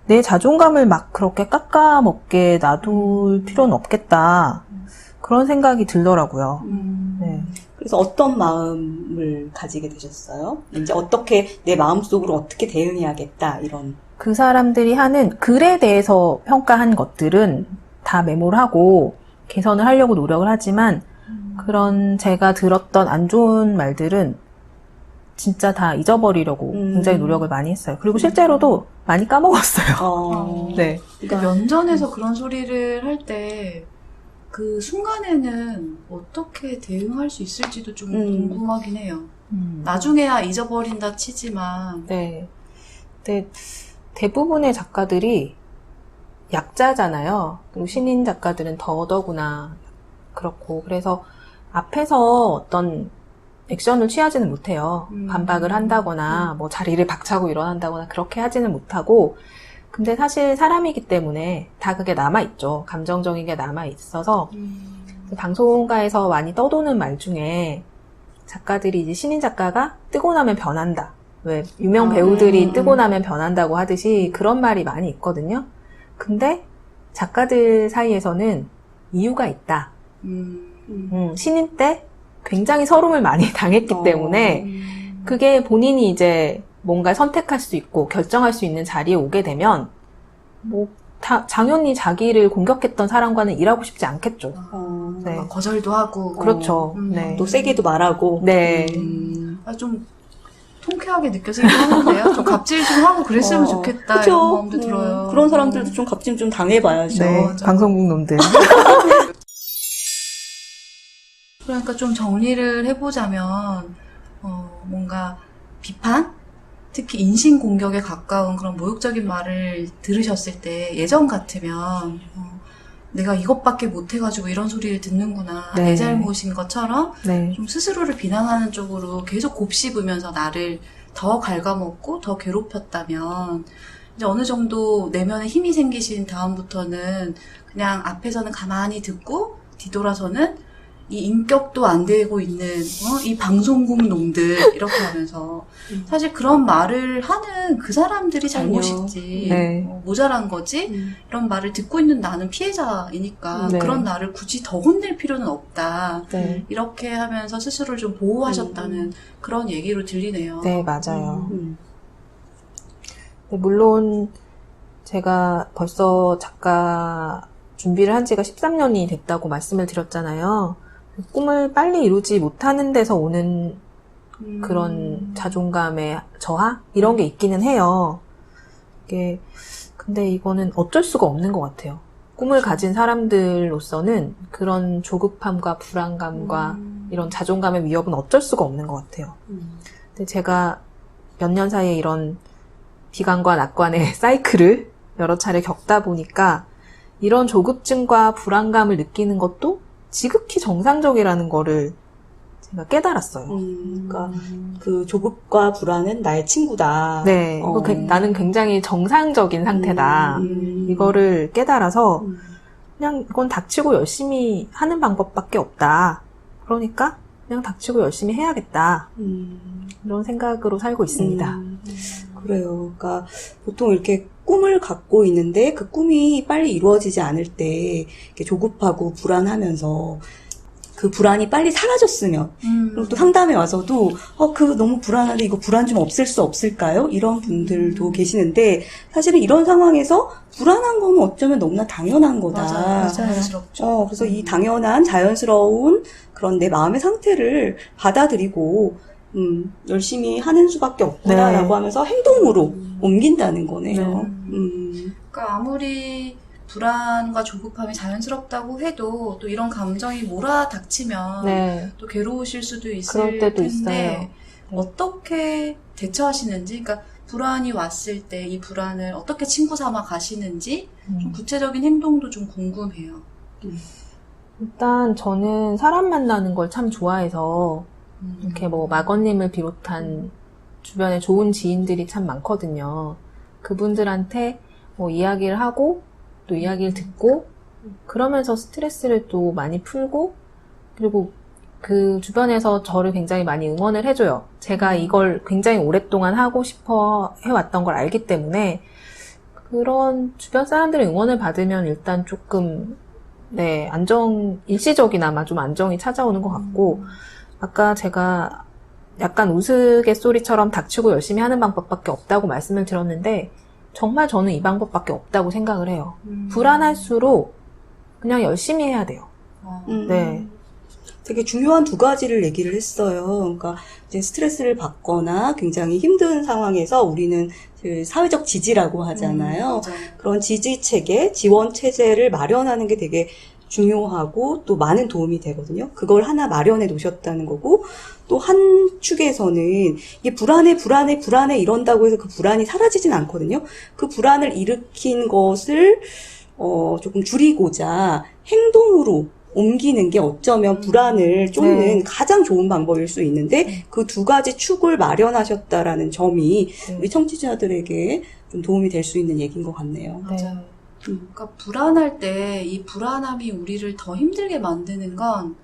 내 자존감을 막 그렇게 깎아먹게 놔둘 필요는 없겠다. 그런 생각이 들더라고요. 네. 그래서 어떤 마음을 가지게 되셨어요? 이제 어떻게 내 마음속으로 어떻게 대응해야겠다 이런. 그 사람들이 하는 글에 대해서 평가한 것들은 다 메모를 하고 개선을 하려고 노력을 하지만 그런 제가 들었던 안 좋은 말들은 진짜 다 잊어버리려고 굉장히 노력을 많이 했어요. 그리고 실제로도 많이 까먹었어요. 네. 그러니까 면전에서 그런 소리를 할 때 그 순간에는 어떻게 대응할 수 있을지도 좀 궁금하긴 해요. 나중에야 잊어버린다 치지만. 네. 근데 대부분의 작가들이 약자잖아요. 그리고 신인 작가들은 더더구나 그렇고 그래서 앞에서 어떤 액션을 취하지는 못해요. 반박을 한다거나 뭐 자리를 박차고 일어난다거나 그렇게 하지는 못하고 근데 사실 사람이기 때문에 다 그게 남아있죠. 감정적인 게 남아있어서 방송가에서 많이 떠도는 말 중에 작가들이 이제 신인 작가가 뜨고 나면 변한다. 왜 유명 배우들이 뜨고 나면 변한다고 하듯이 그런 말이 많이 있거든요. 근데 작가들 사이에서는 이유가 있다. 신인 때 굉장히 서름을 많이 당했기 때문에 그게 본인이 이제 뭔가 선택할 수 있고 결정할 수 있는 자리에 오게 되면 뭐 당연히 자기를 공격했던 사람과는 일하고 싶지 않겠죠. 네. 막 거절도 하고. 그렇죠. 네. 또 세게도 말하고. 네. 좀 통쾌하게 느껴지긴 하는데요. 좀 갑질 좀 하고 그랬으면 좋겠다. 그쵸? 이런 마음도 들어요. 그런 사람들도 좀 갑질 좀 당해봐야죠. 네. 맞아. 방송국 놈들. 그러니까 좀 정리를 해보자면, 뭔가 비판? 특히 인신공격에 가까운 그런 모욕적인 말을 들으셨을 때 예전 같으면, 내가 이것밖에 못해가지고 이런 소리를 듣는구나. 네. 내 잘못인 것처럼 네. 좀 스스로를 비난하는 쪽으로 계속 곱씹으면서 나를 더 갉아먹고 더 괴롭혔다면, 이제 어느 정도 내면에 힘이 생기신 다음부터는 그냥 앞에서는 가만히 듣고 뒤돌아서는 이 인격도 안 되고 있는 이 방송국 놈들 이렇게 하면서 사실 그런 말을 하는 그 사람들이 잘못이지 네. 모자란 거지 이런 말을 듣고 있는 나는 피해자이니까 네. 그런 나를 굳이 더 혼낼 필요는 없다. 네. 이렇게 하면서 스스로를 좀 보호하셨다는 그런 얘기로 들리네요. 네, 맞아요. 네, 물론 제가 벌써 작가 준비를 한 지가 13년이 됐다고 말씀을 드렸잖아요. 꿈을 빨리 이루지 못하는 데서 오는 그런 자존감의 저하? 이런 게 있기는 해요. 근데 이거는 어쩔 수가 없는 것 같아요. 꿈을 가진 사람들로서는 그런 조급함과 불안감과 이런 자존감의 위협은 어쩔 수가 없는 것 같아요. 근데 제가 몇 년 사이에 이런 비관과 낙관의 사이클을 여러 차례 겪다 보니까 이런 조급증과 불안감을 느끼는 것도 지극히 정상적이라는 거를 제가 깨달았어요. 그러니까 그 조급과 불안은 나의 친구다. 네, 나는 굉장히 정상적인 상태다. 이거를 깨달아서 그냥 이건 닥치고 열심히 하는 방법밖에 없다. 그러니까 그냥 닥치고 열심히 해야겠다. 이런 생각으로 살고 있습니다. 그래요. 그러니까 보통 이렇게 꿈을 갖고 있는데 그 꿈이 빨리 이루어지지 않을 때 이렇게 조급하고 불안하면서 그 불안이 빨리 사라졌으면 그리고 또 상담에 와서도 그 너무 불안한데 이거 불안 좀 없앨 수 없을까요? 이런 분들도 계시는데 사실은 이런 상황에서 불안한 거는 어쩌면 너무나 당연한 거다. 맞아요. 자연스럽죠. 그래서 이 당연한 자연스러운 그런 내 마음의 상태를 받아들이고 열심히 하는 수밖에 없구나라고 네. 하면서 행동으로 옮긴다는 거네요. 그러니까 아무리 불안과 조급함이 자연스럽다고 해도 또 이런 감정이 몰아닥치면 네. 또 괴로우실 수도 있을 그럴 때도 텐데 있어요. 네. 어떻게 대처하시는지, 그러니까 불안이 왔을 때 이 불안을 어떻게 친구 삼아 가시는지 좀 구체적인 행동도 좀 궁금해요. 일단 저는 사람 만나는 걸 참 좋아해서 이렇게 뭐 마건님을 비롯한 주변에 좋은 지인들이 참 많거든요. 그분들한테 뭐 이야기를 하고 또 이야기를 듣고 그러면서 스트레스를 또 많이 풀고 그리고 그 주변에서 저를 굉장히 많이 응원을 해줘요. 제가 이걸 굉장히 오랫동안 하고 싶어 해왔던 걸 알기 때문에 그런 주변 사람들의 응원을 받으면 일단 조금 일시적이나마 좀 안정이 찾아오는 것 같고 아까 제가 약간 우스갯소리처럼 닥치고 열심히 하는 방법밖에 없다고 말씀을 드렸는데 정말 저는 이 방법밖에 없다고 생각을 해요. 불안할수록 그냥 열심히 해야 돼요. 네. 되게 중요한 두 가지를 얘기를 했어요. 그러니까 이제 스트레스를 받거나 굉장히 힘든 상황에서 우리는 그 사회적 지지라고 하잖아요. 그런 지지 체계, 지원 체제를 마련하는 게 되게 중요하고 또 많은 도움이 되거든요. 그걸 하나 마련해 놓으셨다는 거고 또 한 축에서는 이게 불안해 이런다고 해서 그 불안이 사라지진 않거든요. 그 불안을 일으킨 것을 조금 줄이고자 행동으로 옮기는 게 어쩌면 불안을 쫓는 가장 좋은 방법일 수 있는데 그 두 가지 축을 마련하셨다라는 점이 우리 청취자들에게 좀 도움이 될 수 있는 얘기인 것 같네요. 맞아요. 그러니까 불안할 때 이 불안함이 우리를 더 힘들게 만드는 건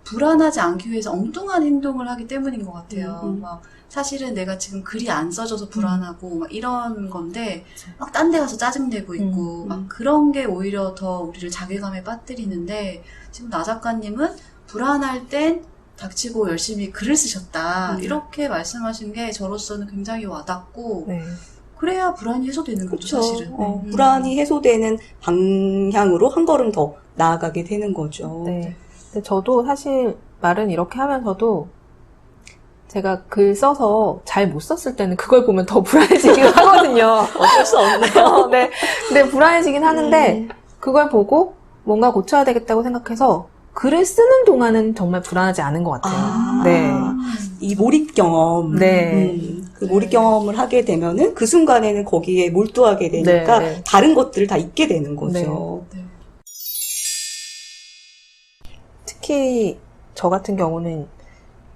불안하지 않기 위해서 엉뚱한 행동을 하기 때문인 것 같아요. 막 사실은 내가 지금 글이 안 써져서 불안하고 막 이런 건데 막 딴 데 가서 짜증내고 있고 막 그런 게 오히려 더 우리를 자괴감에 빠뜨리는데 지금 나 작가님은 불안할 땐 닥치고 열심히 글을 쓰셨다. 네. 이렇게 말씀하신 게 저로서는 굉장히 와닿고 네. 그래야 불안이 해소되는 거죠, 그렇죠. 사실은. 불안이 해소되는 방향으로 한 걸음 더 나아가게 되는 거죠. 네. 근데 저도 사실 말은 이렇게 하면서도 제가 글 써서 잘 못 썼을 때는 그걸 보면 더 불안해지긴 하거든요. 어쩔 수 없네요. 네. 근데 불안해지긴 하는데 그걸 보고 뭔가 고쳐야 되겠다고 생각해서 글을 쓰는 동안은 정말 불안하지 않은 것 같아요. 아, 네. 이 몰입 경험. 네. 그 몰입 경험을 하게 되면은 그 순간에는 거기에 몰두하게 되니까 네. 다른 것들을 다 잊게 되는 거죠. 네. 특히 저 같은 경우는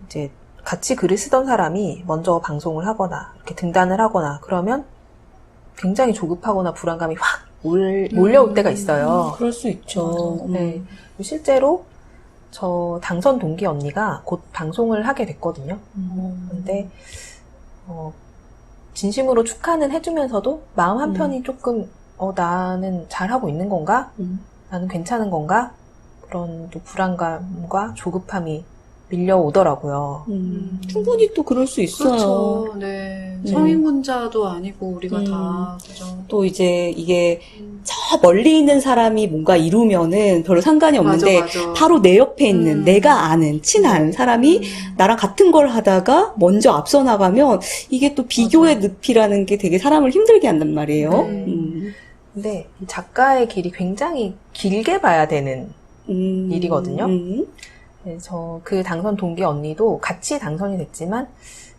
이제 같이 글을 쓰던 사람이 먼저 방송을 하거나 이렇게 등단을 하거나 그러면 굉장히 조급하거나 불안감이 확 몰려올 때가 있어요. 그럴 수 있죠. 네. 실제로 저 당선 동기 언니가 곧 방송을 하게 됐거든요. 근데 진심으로 축하는 해주면서도 마음 한편이 조금 나는 잘하고 있는 건가? 나는 괜찮은 건가? 그런 또 불안감과 조급함이 밀려오더라고요. 충분히 또 그럴 수 있어요. 그렇죠. 네. 성인군자도 아니고 우리가 다 그죠. 또 이제 이게 저 멀리 있는 사람이 뭔가 이루면은 별로 상관이 없는데 맞아. 바로 내 옆에 있는 내가 아는 친한 사람이 나랑 같은 걸 하다가 먼저 앞서 나가면 이게 또 비교의 늪이라는 게 되게 사람을 힘들게 한단 말이에요. 근데 이 작가의 길이 굉장히 길게 봐야 되는 일이거든요. 그래서 그 당선 동기 언니도 같이 당선이 됐지만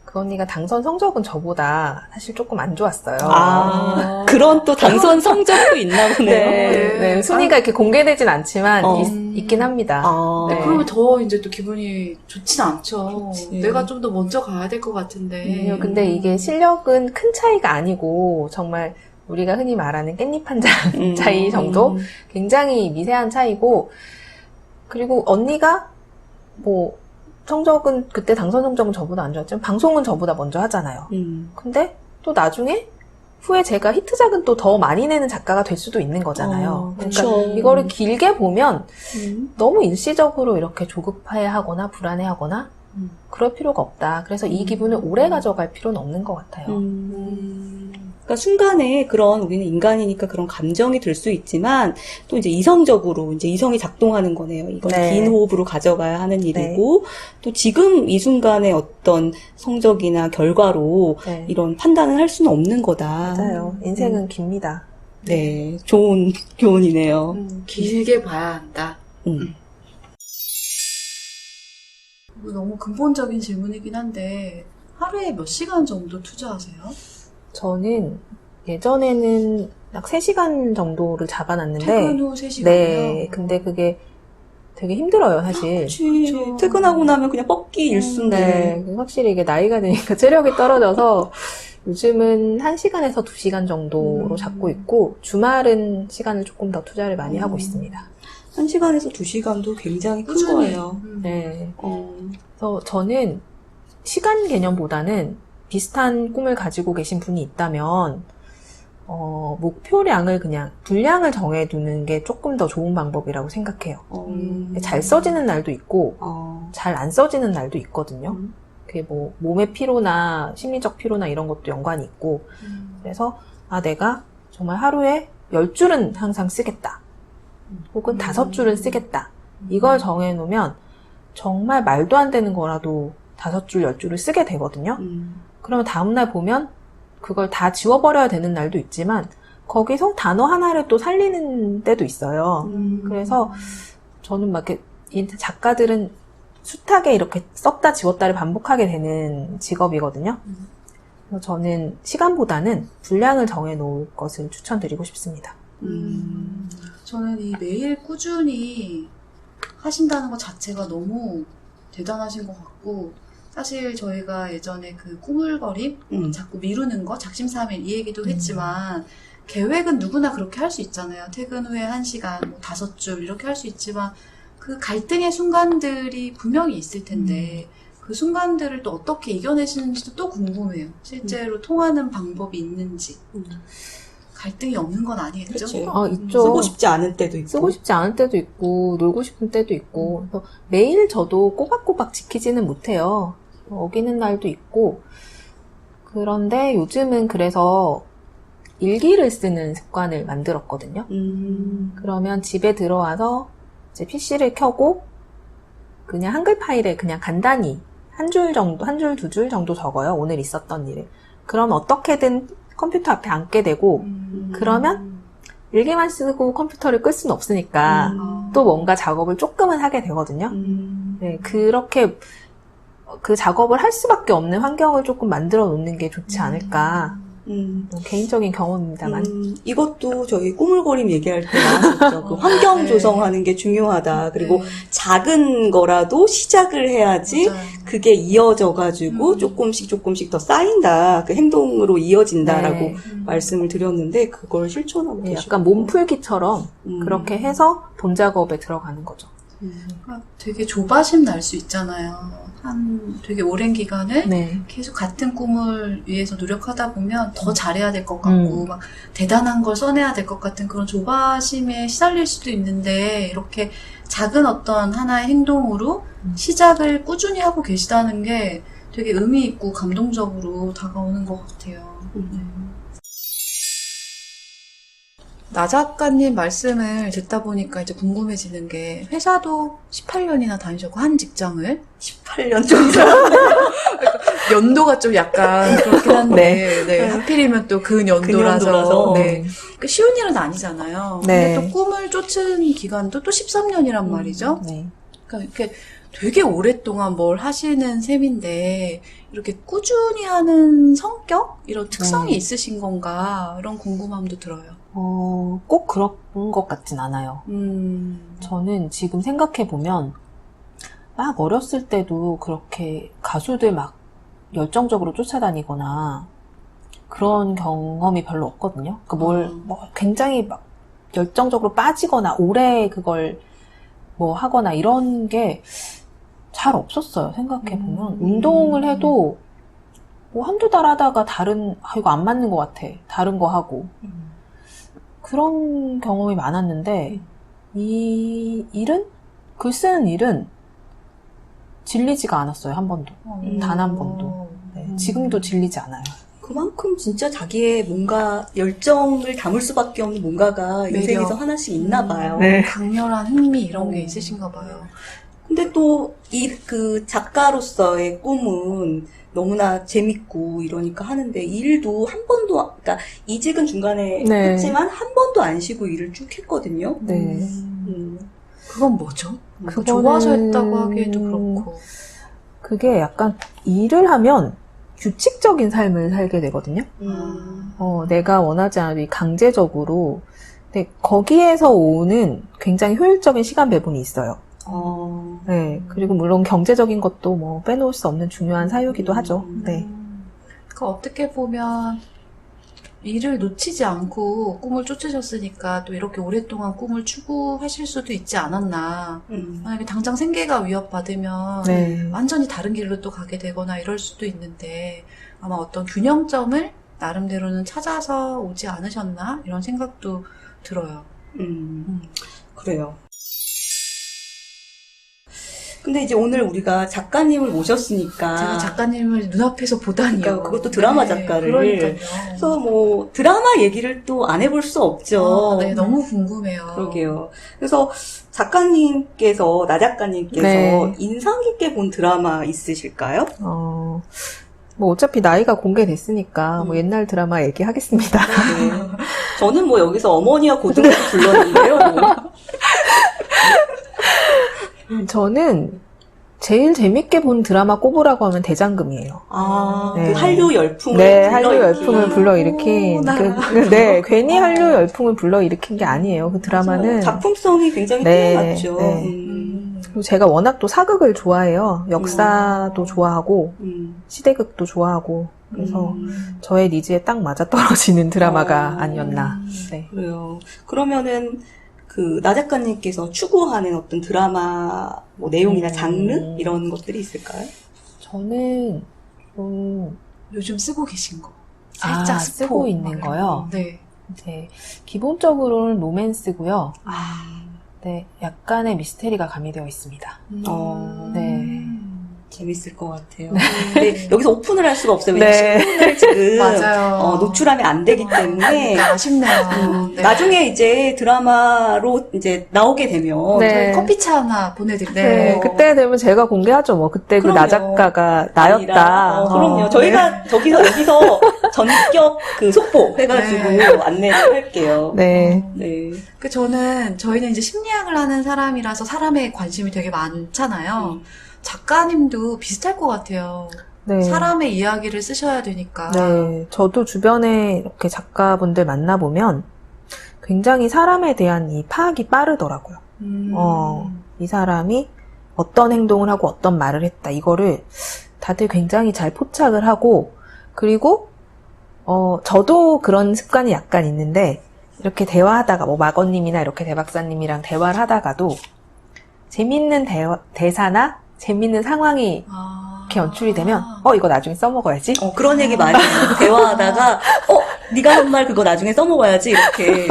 그 언니가 당선 성적은 저보다 사실 조금 안 좋았어요. 그런 또 당선 성적도 있나 보네요. 네, 순위가 이렇게 공개되진 않지만 있긴 합니다. 네. 그러면 더 이제 또 기분이 좋진 않죠. 그치. 내가 좀 더 먼저 가야 될 것 같은데. 근데 이게 실력은 큰 차이가 아니고 정말 우리가 흔히 말하는 깻잎 한 장 차이 정도? 굉장히 미세한 차이고 그리고 언니가 뭐 성적은 그때 당선 성적은 저보다 안 좋았지만 방송은 저보다 먼저 하잖아요. 근데 또 나중에 후에 제가 히트작은 또 더 많이 내는 작가가 될 수도 있는 거잖아요. 그러니까 이거를 길게 보면 너무 일시적으로 이렇게 조급해하거나 불안해하거나 그럴 필요가 없다. 그래서 이 기분을 오래 가져갈 필요는 없는 것 같아요. 그러니까 순간에 그런 우리는 인간이니까 그런 감정이 들 수 있지만 또 이제 이성적으로 이제 이성이 작동하는 거네요. 이건 네. 긴 호흡으로 가져가야 하는 일이고 또 지금 이 순간의 어떤 성적이나 결과로 네. 이런 판단을 할 수는 없는 거다. 맞아요. 인생은 깁니다. 네, 좋은 교훈이네요. 길게 봐야 한다. 이거 너무 근본적인 질문이긴 한데 하루에 몇 시간 정도 투자하세요? 저는 예전에는 약 3시간 정도를 잡아놨는데 퇴근 후 3시간이요? 네, 근데 그게 되게 힘들어요, 사실. 그치. 그렇죠. 퇴근하고 나면 그냥 뻗기 일순데. 네, 확실히 이게 나이가 드니까 체력이 떨어져서 요즘은 1시간에서 2시간 정도로 잡고 있고 주말은 시간을 조금 더 투자를 많이 하고 있습니다. 1시간에서 2시간도 굉장히 큰 꾸준히. 거예요. 네. 그래서 저는 시간 개념보다는 비슷한 꿈을 가지고 계신 분이 있다면 목표량을 그냥 분량을 정해두는 게 조금 더 좋은 방법이라고 생각해요. 잘 써지는 날도 있고 잘 안 써지는 날도 있거든요. 그게 뭐 몸의 피로나 심리적 피로나 이런 것도 연관이 있고 그래서 내가 정말 하루에 10줄은 항상 쓰겠다. 혹은 5줄은 쓰겠다. 이걸 정해놓으면 정말 말도 안 되는 거라도 5줄, 10줄을 쓰게 되거든요. 그러면 다음날 보면 그걸 다 지워버려야 되는 날도 있지만 거기서 단어 하나를 또 살리는 때도 있어요. 그래서 저는 막 이렇게 작가들은 숱하게 이렇게 썼다 지웠다를 반복하게 되는 직업이거든요. 그래서 저는 시간보다는 분량을 정해놓을 것을 추천드리고 싶습니다. 저는 이 매일 꾸준히 하신다는 것 자체가 너무 대단하신 것 같고 사실 저희가 예전에 그 꾸물거림 자꾸 미루는 거 작심삼일 이 얘기도 했지만 계획은 누구나 그렇게 할 수 있잖아요. 퇴근 후에 1시간, 뭐 5줄 이렇게 할 수 있지만 그 갈등의 순간들이 분명히 있을 텐데 그 순간들을 또 어떻게 이겨내시는지도 또 궁금해요. 실제로 통하는 방법이 있는지. 갈등이 없는 건 아니겠죠? 그치. 있죠. 쓰고 싶지 않은 때도 있고. 쓰고 싶지 않을 때도 있고, 놀고 싶은 때도 있고, 그래서 매일 저도 꼬박꼬박 지키지는 못해요. 어기는 날도 있고, 그런데 요즘은 그래서 일기를 쓰는 습관을 만들었거든요. 그러면 집에 들어와서 이제 PC를 켜고, 그냥 한글 파일에 그냥 간단히 한 줄 정도, 한 줄, 두 줄 정도 적어요. 오늘 있었던 일을. 그럼 어떻게든 컴퓨터 앞에 앉게 되고, 그러면 일기만 쓰고 컴퓨터를 끌 수는 없으니까 또 뭔가 작업을 조금은 하게 되거든요. 네, 그렇게 그 작업을 할 수밖에 없는 환경을 조금 만들어 놓는 게 좋지 않을까. 개인적인 경험입니다만. 이것도 저희 꾸물거림 얘기할 때 나왔었죠. 그 환경 네. 조성하는 게 중요하다. 그리고 네. 작은 거라도 시작을 해야지 맞아요. 그게 이어져가지고 조금씩 더 쌓인다. 그 행동으로 이어진다라고 네. 말씀을 드렸는데 그걸 실천하고 네, 계시고. 약간 몸풀기처럼 그렇게 해서 본 작업에 들어가는 거죠. 그러니까 되게 조바심 날 수 있잖아요. 한 되게 오랜 기간을 네. 계속 같은 꿈을 위해서 노력하다 보면 더 잘해야 될 것 같고 막 대단한 걸 써내야 될 것 같은 그런 조바심에 시달릴 수도 있는데 이렇게 작은 어떤 하나의 행동으로 시작을 꾸준히 하고 계시다는 게 되게 의미 있고 감동적으로 다가오는 것 같아요. 나 작가님 말씀을 듣다 보니까 이제 궁금해지는 게 회사도 18년이나 다니셨고 한 직장을 18년 정도. 연도가 좀 약간 그렇긴 한데 네, 하필이면 또 그 연도라서 연도라서. 네. 그 쉬운 일은 아니잖아요. 네. 근데 또 꿈을 쫓은 기간도 또 13년이란 말이죠. 네. 그러니까 이렇게 되게 오랫동안 뭘 하시는 셈인데 이렇게 꾸준히 하는 성격? 이런 특성이 있으신 건가? 이런 궁금함도 들어요. 꼭 그런 것 같진 않아요. 저는 지금 생각해보면, 막 어렸을 때도 그렇게 가수들 막 열정적으로 쫓아다니거나, 그런 경험이 별로 없거든요. 그러니까 뭐 굉장히 막 열정적으로 빠지거나, 오래 그걸 뭐 하거나 이런 게 잘 없었어요. 생각해보면. 운동을 해도, 뭐 한두 달 하다가 이거 안 맞는 것 같아. 다른 거 하고. 그런 경험이 많았는데, 글 쓰는 일은 질리지가 않았어요, 한 번도. 단 한 번도. 네, 지금도 질리지 않아요. 그만큼 진짜 자기의 뭔가 열정을 담을 수밖에 없는 뭔가가 매력. 인생에서 하나씩 있나 봐요. 네. 강렬한 흥미 이런 게 있으신가 봐요. 근데 또 그 작가로서의 꿈은 너무나 재밌고 이러니까 하는데 일도 한 번도, 그러니까 이직은 중간에 네. 했지만 한 번도 안 쉬고 일을 쭉 했거든요. 네. 그건 뭐죠? 그거는- 좋아서 했다고 하기에도 그렇고. 그게 약간 일을 하면 규칙적인 삶을 살게 되거든요. 내가 원하지 않아도 이 강제적으로. 근데 거기에서 오는 굉장히 효율적인 시간 배분이 있어요. 네. 그리고 물론 경제적인 것도 뭐 빼놓을 수 없는 중요한 사유기도 하죠. 네. 그러니까 어떻게 보면 일을 놓치지 않고 꿈을 쫓으셨으니까 또 이렇게 오랫동안 꿈을 추구하실 수도 있지 않았나. 만약에 당장 생계가 위협받으면 네. 완전히 다른 길로 또 가게 되거나 이럴 수도 있는데 아마 어떤 균형점을 나름대로는 찾아서 오지 않으셨나 이런 생각도 들어요. 그래요. 근데 이제 오늘 우리가 작가님을 모셨으니까. 제가 작가님을 눈앞에서 보다니요. 그러니까 그것도 드라마 작가를. 그러니까요. 그래서 뭐 드라마 얘기를 또 안 해볼 수 없죠. 네, 너무 궁금해요. 그러게요. 그래서 작가님께서, 나 작가님께서 네. 인상 깊게 본 드라마 있으실까요? 뭐 어차피 나이가 공개됐으니까 뭐 옛날 드라마 얘기하겠습니다. 네. 저는 뭐 여기서 어머니와 고등어를 불렀는데요. 뭐. 저는 제일 재밌게 본 드라마 꼽으라고 하면 대장금이에요. 그 네. 한류 열풍을 네, 한류 불러일으킨. 열풍을 불러일으킨. 네, 괜히 한류 열풍을 불러일으킨 게 아니에요. 그 드라마는. 작품성이 굉장히 네, 뛰어났죠. 네. 그리고 제가 워낙 또 사극을 좋아해요. 역사도 좋아하고, 시대극도 좋아하고, 그래서 저의 니즈에 딱 맞아떨어지는 드라마가 아니었나. 네. 그래요. 그러면은 그 나 작가님께서 추구하는 어떤 드라마 뭐 내용이나 장르 이런 것들이 있을까요? 저는 요즘 쓰고 계신 거. 살짝 스포. 쓰고 있는 거요? 네. 이제 기본적으로는 로맨스고요. 아. 네, 약간의 미스테리가 가미되어 있습니다. 네. 재밌을 것 같아요. 근데 여기서 오픈을 할 수가 없어요. 네. 신문을 지금 맞아요. 노출하면 안 되기 때문에 아쉽네요. 네. 나중에 이제 드라마로 이제 나오게 되면 네. 저희 커피차 하나 보내드릴게요. 네, 그때 되면 제가 공개하죠. 뭐 그때 그 그럼요. 나 작가가 나였다. 아니라, 그럼요. 저희가 여기서 전격 그 속보 해가지고 네. 안내를 할게요. 네. 네. 저희는 이제 심리학을 하는 사람이라서 사람에 관심이 되게 많잖아요. 작가님도 비슷할 것 같아요. 네. 사람의 이야기를 쓰셔야 되니까. 네, 저도 주변에 이렇게 작가분들 만나보면 굉장히 사람에 대한 이 파악이 빠르더라고요. 이 사람이 어떤 행동을 하고 어떤 말을 했다. 이거를 다들 굉장히 잘 포착을 하고, 그리고, 저도 그런 습관이 약간 있는데, 이렇게 대화하다가, 뭐, 마거님이나 이렇게 대박사님이랑 대화를 하다가도, 재밌는 대사나 재밌는 상황이 이렇게 연출이 되면, 이거 나중에 써먹어야지. 그런 얘기 많이 해요. 대화하다가, 네가 한 말 그거 나중에 써먹어야지, 이렇게.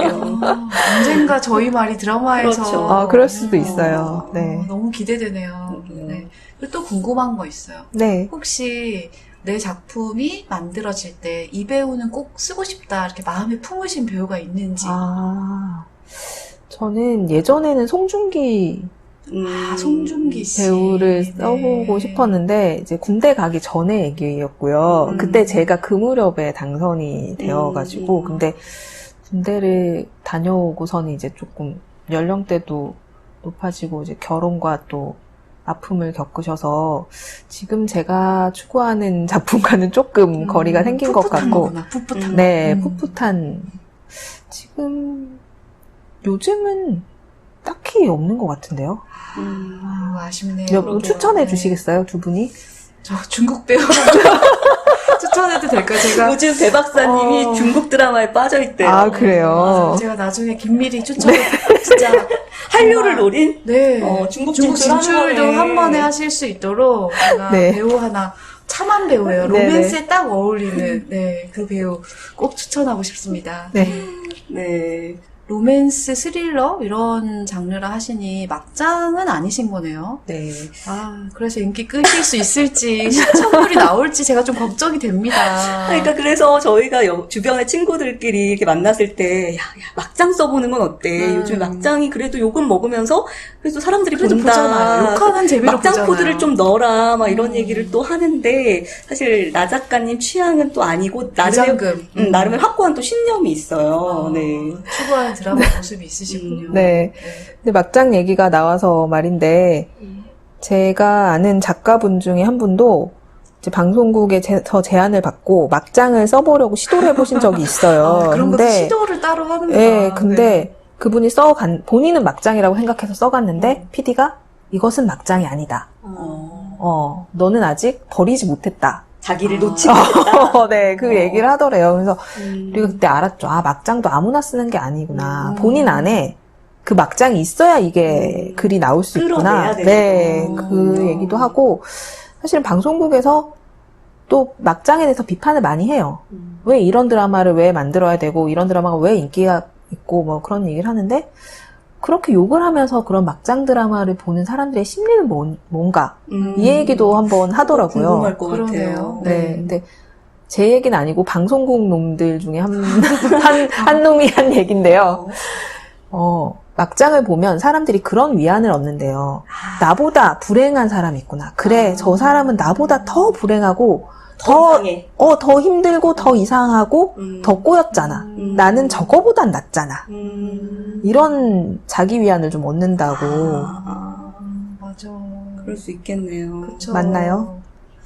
언젠가 저희 말이 드라마에서. 그렇죠. 그럴 수도 있어요. 네. 너무 기대되네요. 네. 그리고 또 궁금한 거 있어요. 네. 혹시 내 작품이 만들어질 때 이 배우는 꼭 쓰고 싶다, 이렇게 마음에 품으신 배우가 있는지. 저는 예전에는 송중기 송중기 씨. 배우를 써보고 싶었는데, 이제 군대 가기 전에 얘기였고요. 그때 제가 그 무렵에 당선이 되어가지고, 근데 군대를 다녀오고서는 이제 조금 연령대도 높아지고, 이제 결혼과 또 아픔을 겪으셔서, 지금 제가 추구하는 작품과는 조금 거리가 생긴 것 같고, 풋풋한 네, 풋풋한, 지금, 요즘은 딱히 없는 것 같은데요. 아쉽네요. 몇 분 추천해 주시겠어요, 두 분이? 저 중국 배우 추천해도 될까요? 제가 요즘 배 박사님이 중국 드라마에 빠져있대요. 아, 그래요? 제가 나중에 긴밀히 추천해. 진짜 한류를 노린? 네. 중국 진출도 진출하는 한 번에 하실 수 있도록 제가 네. 배우 하나 참한 배우예요. 네네. 로맨스에 딱 어울리는 그 배우 꼭 추천하고 싶습니다. 네. 네. 로맨스, 스릴러 이런 장르를 하시니 막장은 아니신 거네요. 네. 그래서 인기 끄실 수 있을지 시청률이 나올지 제가 좀 걱정이 됩니다. 그러니까 그래서 저희가 주변의 친구들끼리 이렇게 만났을 때, 야, 막장 써보는 건 어때? 요즘 막장이 그래도 욕은 먹으면서 그래도 사람들이 그래도 본다. 보잖아요. 욕하는 재미로 막장 보잖아요. 코드를 좀 넣어라. 막 이런 얘기를 또 하는데 사실 나 작가님 취향은 또 아니고 나름의 확고한 또 신념이 있어요. 네. 추구하는 드라마 모습이 있으시군요. 네. 근데 막장 얘기가 나와서 말인데, 제가 아는 작가분 중에 한 분도 이제 방송국에서 제안을 받고 막장을 써보려고 시도를 해보신 적이 있어요. 그런 것도 근데, 시도를 따로 하는구나. 네, 근데 그분이 본인은 막장이라고 생각해서 써갔는데, PD가 이것은 막장이 아니다. 너는 아직 버리지 못했다. 자기를 놓치게 됐다. 네, 그 얘기를 하더래요. 그래서 우리가 그때 알았죠. 막장도 아무나 쓰는 게 아니구나. 본인 안에 그 막장이 있어야 이게 글이 나올 수 있구나. 끌어내야 네, 되겠구나. 그 얘기도 하고, 사실은 방송국에서 또 막장에 대해서 비판을 많이 해요. 왜 이런 드라마를 왜 만들어야 되고, 이런 드라마가 왜 인기가 있고, 뭐 그런 얘기를 하는데, 그렇게 욕을 하면서 그런 막장 드라마를 보는 사람들의 심리는 뭔가, 이 얘기도 한번 하더라고요. 궁금할 것 그러네요. 같아요. 네, 근데 제 얘기는 아니고 방송국 놈들 중에 한 놈이 한 얘긴데요. 막장을 보면 사람들이 그런 위안을 얻는데요. 나보다 불행한 사람이 있구나. 그래, 저 사람은 나보다 더 불행하고, 이상해. 더 힘들고, 더 이상하고, 더 꼬였잖아. 나는 저거보단 낫잖아. 이런 자기 위안을 좀 얻는다고. 맞아. 그럴 수 있겠네요. 그쵸. 맞나요?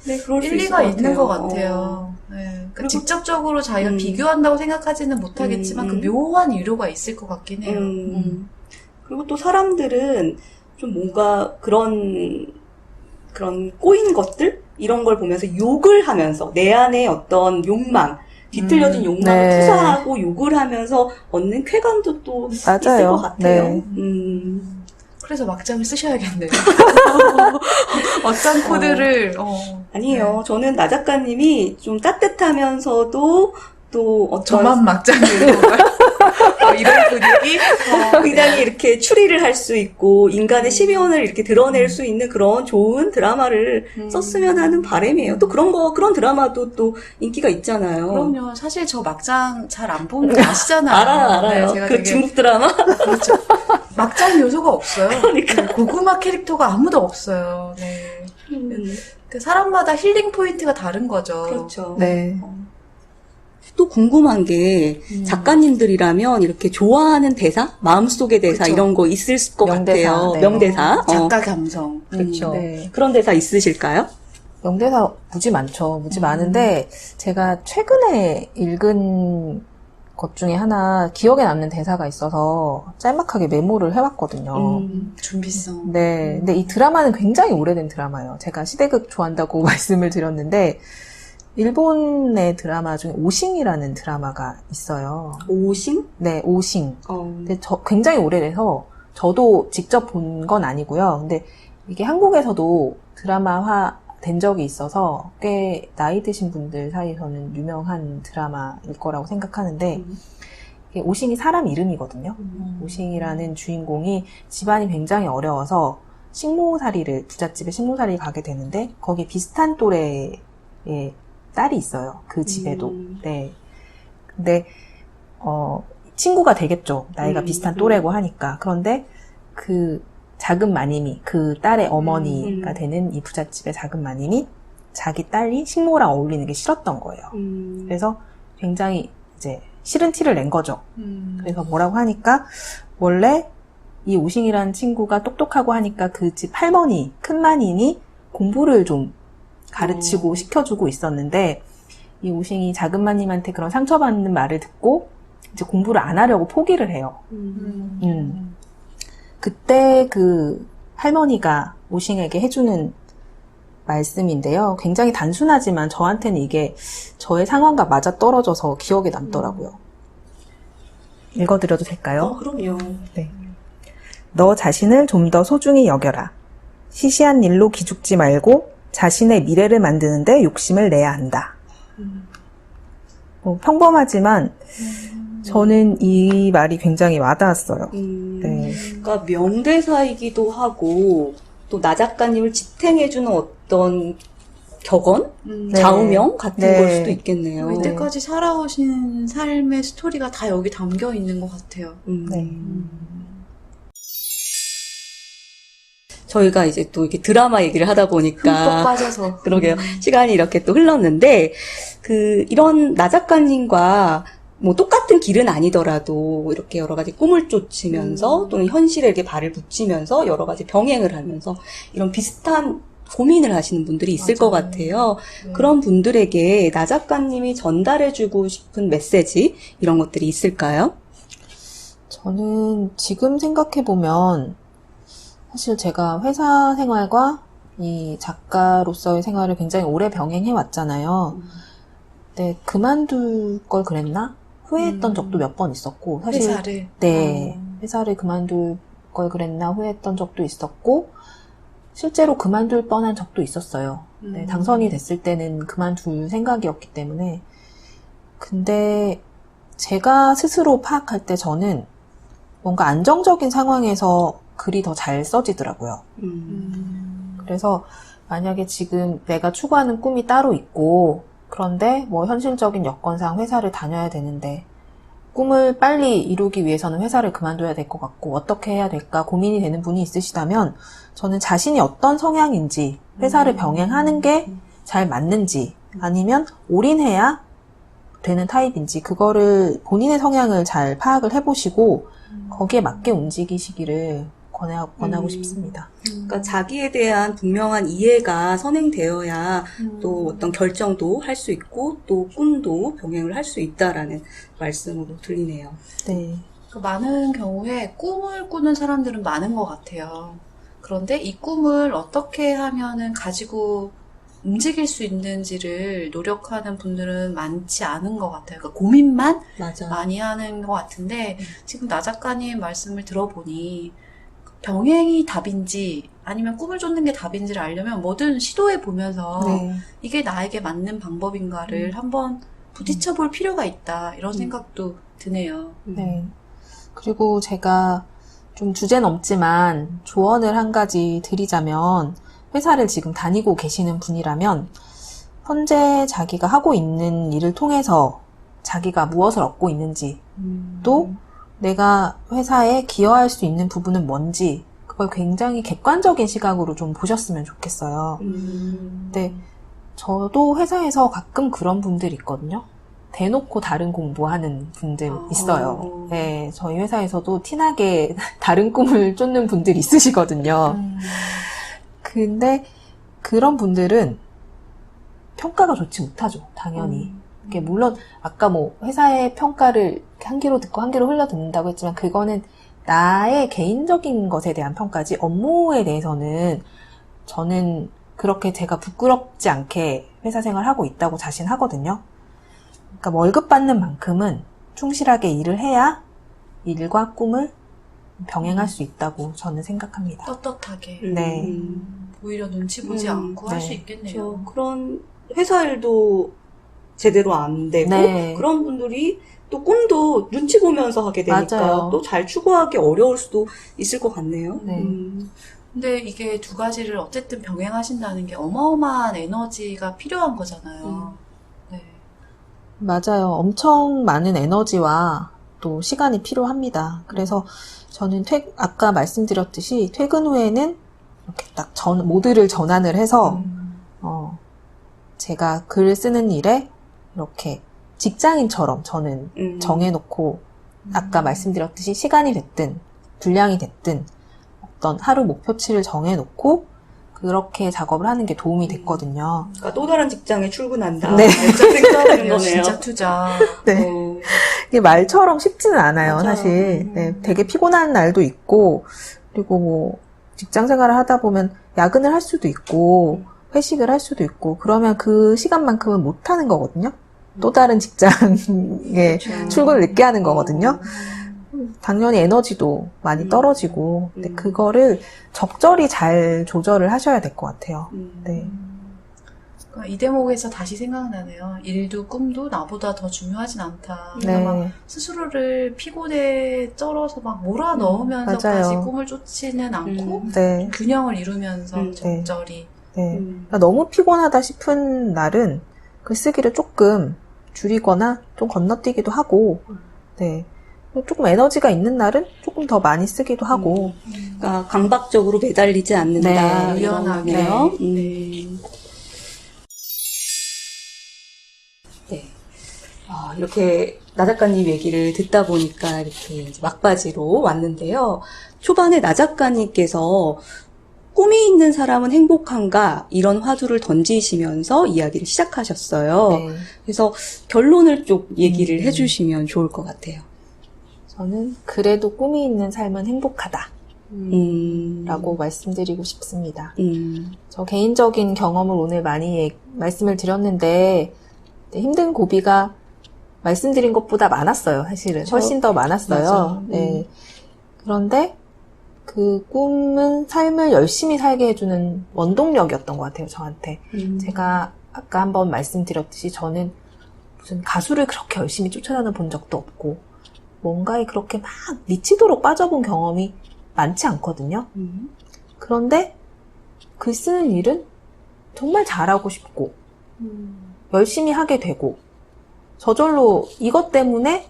네, 그럴 수 일리가 있을 있는 것 같아요. 같아요. 네. 그러니까 그리고- 직접적으로 자기가 비교한다고 생각하지는 못하겠지만 그 묘한 위로가 있을 것 같긴 해요. 그리고 또 사람들은 좀 뭔가 그런 꼬인 것들? 이런 걸 보면서 욕을 하면서 내 안에 어떤 욕망, 뒤틀려진 욕망을 네. 투사하고 욕을 하면서 얻는 쾌감도 또 있을 맞아요. 것 같아요. 네. 그래서 막장을 쓰셔야겠네요. 어떤 코드를 아니에요. 저는 나 작가님이 좀 따뜻하면서도 또 어떤 저만 막장을 이런 분위기? 굉장히 이렇게 추리를 할 수 있고 인간의 심연을 이렇게 드러낼 수 있는 그런 좋은 드라마를 썼으면 하는 바람이에요. 또 그런 드라마도 또 인기가 있잖아요. 그럼요. 사실 저 막장 잘 안 보는 거 아시잖아요. 알아요. 네, 제가 그 되게 중국 드라마? 그렇죠. 막장 요소가 없어요. 그러니까. 네, 고구마 캐릭터가 아무도 없어요. 네. 그 사람마다 힐링 포인트가 다른 거죠. 그렇죠. 네. 또 궁금한 게 작가님들이라면 이렇게 좋아하는 대사? 마음속의 대사 그쵸. 이런 거 있을 것 명대사, 같아요. 네. 명대사. 작가 감성. 그렇죠. 네. 그런 대사 있으실까요? 명대사 무지 많죠. 무지 많은데 제가 최근에 읽은 것 중에 하나 기억에 남는 대사가 있어서 짤막하게 메모를 해왔거든요. 준비성. 네. 근데 이 드라마는 굉장히 오래된 드라마예요. 제가 시대극 좋아한다고 말씀을 드렸는데 일본의 드라마 중에 오싱이라는 드라마가 있어요. 오싱? 네, 오싱. 근데 굉장히 오래돼서 저도 직접 본 건 아니고요. 근데 이게 한국에서도 드라마화 된 적이 있어서 꽤 나이 드신 분들 사이에서는 유명한 드라마일 거라고 생각하는데 이게 오싱이 사람 이름이거든요. 오싱이라는 주인공이 집안이 굉장히 어려워서 부잣집에 식모살이를 가게 되는데 거기에 비슷한 또래의 딸이 있어요. 그 집에도. 네. 근데 친구가 되겠죠. 나이가 비슷한 또래고 하니까. 그런데 그 작은 마님이 그 딸의 어머니가 되는 이 부잣집의 작은 마님이 자기 딸이 식모랑 어울리는 게 싫었던 거예요. 그래서 굉장히 이제 싫은 티를 낸 거죠. 그래서 뭐라고 하니까 원래 이 오싱이라는 친구가 똑똑하고 하니까 그 집 할머니, 큰 마님이 공부를 좀 가르치고 시켜주고 있었는데 이 오싱이 작은 마님한테 그런 상처받는 말을 듣고 이제 공부를 안 하려고 포기를 해요. 그때 그 할머니가 오싱에게 해주는 말씀인데요. 굉장히 단순하지만 저한테는 이게 저의 상황과 맞아 떨어져서 기억에 남더라고요. 읽어드려도 될까요? 그럼요. 네. 너 자신을 좀 더 소중히 여겨라. 시시한 일로 기죽지 말고 자신의 미래를 만드는데 욕심을 내야 한다. 평범하지만 저는 이 말이 굉장히 와닿았어요. 네. 그러니까 명대사이기도 하고 또 나 작가님을 지탱해주는 어떤 격언? 네. 좌우명 같은 네. 걸 수도 있겠네요. 이때까지 살아오신 삶의 스토리가 다 여기 담겨 있는 것 같아요. 네. 저희가 이제 또 이렇게 드라마 얘기를 하다 흠뻑 보니까 빠져서. 그러게요. 시간이 이렇게 또 흘렀는데 이런 나 작가님과 뭐 똑같은 길은 아니더라도 이렇게 여러 가지 꿈을 쫓으면서 또는 현실에 이렇게 발을 붙이면서 여러 가지 병행을 하면서 이런 비슷한 고민을 하시는 분들이 있을 것 같아요. 네. 그런 분들에게 나 작가님이 전달해주고 싶은 메시지 이런 것들이 있을까요? 저는 지금 생각해보면 사실 제가 회사 생활과 이 작가로서의 생활을 굉장히 오래 병행해 왔잖아요. 근데 그만둘 걸 그랬나? 후회했던 적도 몇 번 있었고 사실 회사를. 네, 회사를 그만둘 걸 그랬나 후회했던 적도 있었고 실제로 그만둘 뻔한 적도 있었어요. 네, 당선이 됐을 때는 그만둘 생각이었기 때문에 근데 제가 스스로 파악할 때 저는 뭔가 안정적인 상황에서 글이 더 잘 써지더라고요. 그래서 만약에 지금 내가 추구하는 꿈이 따로 있고 그런데 뭐 현실적인 여건상 회사를 다녀야 되는데 꿈을 빨리 이루기 위해서는 회사를 그만둬야 될 것 같고 어떻게 해야 될까 고민이 되는 분이 있으시다면 저는 자신이 어떤 성향인지 회사를 병행하는 게 잘 맞는지 아니면 올인해야 되는 타입인지 그거를 본인의 성향을 잘 파악을 해보시고 거기에 맞게 움직이시기를 권하고 싶습니다. 그러니까 자기에 대한 분명한 이해가 선행되어야 또 어떤 결정도 할 수 있고 또 꿈도 병행을 할 수 있다라는 말씀으로 들리네요. 네. 많은 경우에 꿈을 꾸는 사람들은 많은 것 같아요. 그런데 이 꿈을 어떻게 하면은 가지고 움직일 수 있는지를 노력하는 분들은 많지 않은 것 같아요. 그러니까 고민만 맞아. 많이 하는 것 같은데 지금 나 작가님 말씀을 들어보니 병행이 답인지 아니면 꿈을 쫓는 게 답인지를 알려면 뭐든 시도해 보면서 네. 이게 나에게 맞는 방법인가를 한번 부딪혀볼 필요가 있다. 이런 생각도 드네요. 네. 그리고 제가 좀 주제 넘지만 조언을 한 가지 드리자면, 회사를 지금 다니고 계시는 분이라면 현재 자기가 하고 있는 일을 통해서 자기가 무엇을 얻고 있는지, 또 내가 회사에 기여할 수 있는 부분은 뭔지, 그걸 굉장히 객관적인 시각으로 좀 보셨으면 좋겠어요. 근데 저도 회사에서 가끔 그런 분들 있거든요. 대놓고 다른 공부하는 분들 있어요. 네, 저희 회사에서도 티나게 다른 꿈을 쫓는 분들이 있으시거든요. 근데 그런 분들은 평가가 좋지 못하죠, 당연히. 이게 물론 아까 뭐 회사의 평가를 한 귀로 듣고 한 귀로 흘려 듣는다고 했지만, 그거는 나의 개인적인 것에 대한 평가지, 업무에 대해서는 저는 그렇게 제가 부끄럽지 않게 회사 생활하고 있다고 자신하거든요. 그러니까 월급 받는 만큼은 충실하게 일을 해야 일과 꿈을 병행할 수 있다고 저는 생각합니다. 떳떳하게. 네. 오히려 눈치 보지 않고 할 수 있겠네요. 그런 회사 일도 제대로 안 되고, 네. 그런 분들이 또 꿈도 눈치 보면서 하게 되니까 맞아요. 또 잘 추구하기 어려울 수도 있을 것 같네요. 네. 근데 이게 두 가지를 어쨌든 병행하신다는 게 어마어마한 에너지가 필요한 거잖아요. 네. 맞아요. 엄청 많은 에너지와 또 시간이 필요합니다. 그래서 저는 아까 말씀드렸듯이 퇴근 후에는 이렇게 딱 모드를 전환을 해서 제가 글 쓰는 일에 이렇게 직장인처럼 저는 정해놓고, 아까 말씀드렸듯이 시간이 됐든 분량이 됐든 어떤 하루 목표치를 정해놓고 그렇게 작업을 하는 게 도움이 됐거든요. 그러니까 또 다른 직장에 출근한다. 네. 진짜 생각하는 거네요. 진짜 투자. 네. 이게 말처럼 쉽지는 않아요, 맞아요. 사실. 네, 되게 피곤한 날도 있고, 그리고 뭐 직장 생활을 하다 보면 야근을 할 수도 있고 회식을 할 수도 있고, 그러면 그 시간만큼은 못 하는 거거든요. 또 다른 직장에 출근을 늦게 하는 거거든요. 당연히 에너지도 많이 떨어지고, 근데 그거를 적절히 잘 조절을 하셔야 될 것 같아요. 네. 그러니까 이 대목에서 다시 생각나네요. 일도 꿈도 나보다 더 중요하진 않다. 네. 그러니까 막 스스로를 피곤에 쩔어서 막 몰아 넣으면서 맞아요. 다시 꿈을 쫓지는 않고 네. 균형을 이루면서 적절히. 네. 그러니까 너무 피곤하다 싶은 날은 글쓰기를 조금 줄이거나 좀 건너뛰기도 하고, 네. 조금 에너지가 있는 날은 조금 더 많이 쓰기도 하고. 그러니까 강박적으로 매달리지 않는다. 네, 유연하게. 이런 거네요. 네. 이렇게 나 작가님 얘기를 듣다 보니까 이렇게 이제 막바지로 왔는데요. 초반에 나 작가님께서 꿈이 있는 사람은 행복한가? 이런 화두를 던지시면서 이야기를 시작하셨어요. 네. 그래서 결론을 좀 얘기를 해주시면 좋을 것 같아요. 저는 그래도 꿈이 있는 삶은 행복하다. 라고 말씀드리고 싶습니다. 저 개인적인 경험을 오늘 많이 말씀을 드렸는데, 네, 힘든 고비가 말씀드린 것보다 많았어요, 사실은. 훨씬 더 많았어요. 맞아. 네. 그런데 그 꿈은 삶을 열심히 살게 해주는 원동력이었던 것 같아요, 저한테. 제가 아까 한번 말씀드렸듯이 저는 무슨 가수를 그렇게 열심히 쫓아다녀 본 적도 없고, 뭔가에 그렇게 막 미치도록 빠져본 경험이 많지 않거든요. 그런데 글 쓰는 일은 정말 잘하고 싶고, 열심히 하게 되고, 저절로 이것 때문에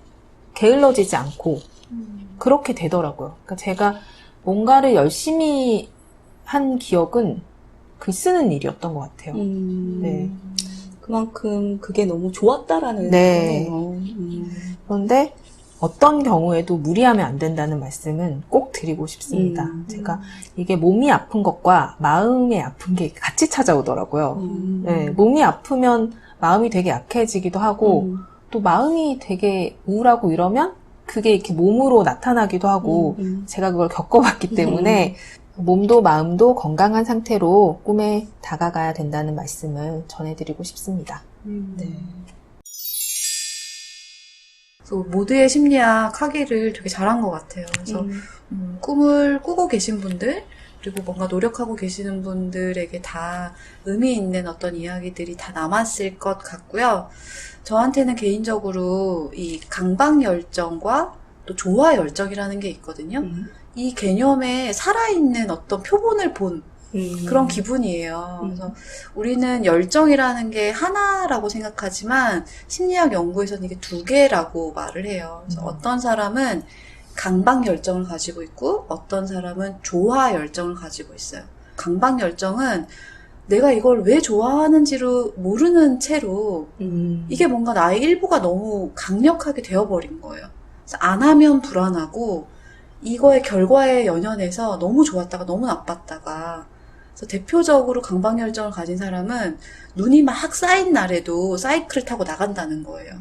게을러지지 않고, 그렇게 되더라고요. 그러니까 제가 뭔가를 열심히 한 기억은 글 쓰는 일이었던 것 같아요. 네. 그만큼 그게 너무 좋았다라는 네. 거네요. 그런데 어떤 경우에도 무리하면 안 된다는 말씀은 꼭 드리고 싶습니다. 제가 이게 몸이 아픈 것과 마음이 아픈 게 같이 찾아오더라고요. 네, 몸이 아프면 마음이 되게 약해지기도 하고, 또 마음이 되게 우울하고 이러면 그게 이렇게 몸으로 나타나기도 하고, 제가 그걸 겪어봤기 때문에 몸도 마음도 건강한 상태로 꿈에 다가가야 된다는 말씀을 전해드리고 싶습니다. 네. 그래서 모두의 심리학 하기를 되게 잘한 것 같아요. 그래서 꿈을 꾸고 계신 분들, 그리고 뭔가 노력하고 계시는 분들에게 다 의미 있는 어떤 이야기들이 다 남았을 것 같고요. 저한테는 개인적으로 이 강박 열정과 또 조화 열정이라는 게 있거든요. 이 개념에 살아있는 어떤 표본을 본 그런 기분이에요. 그래서 우리는 열정이라는 게 하나라고 생각하지만 심리학 연구에서는 이게 두 개라고 말을 해요. 그래서 어떤 사람은 강박 열정을 가지고 있고 어떤 사람은 조화 열정을 가지고 있어요. 강박 열정은 내가 이걸 왜 좋아하는지를 모르는 채로 이게 뭔가 나의 일부가 너무 강력하게 되어버린 거예요. 그래서 안 하면 불안하고 이거의 결과에 연연해서 너무 좋았다가 너무 나빴다가 그래서 대표적으로 강박열정을 가진 사람은 눈이 막 쌓인 날에도 사이클을 타고 나간다는 거예요.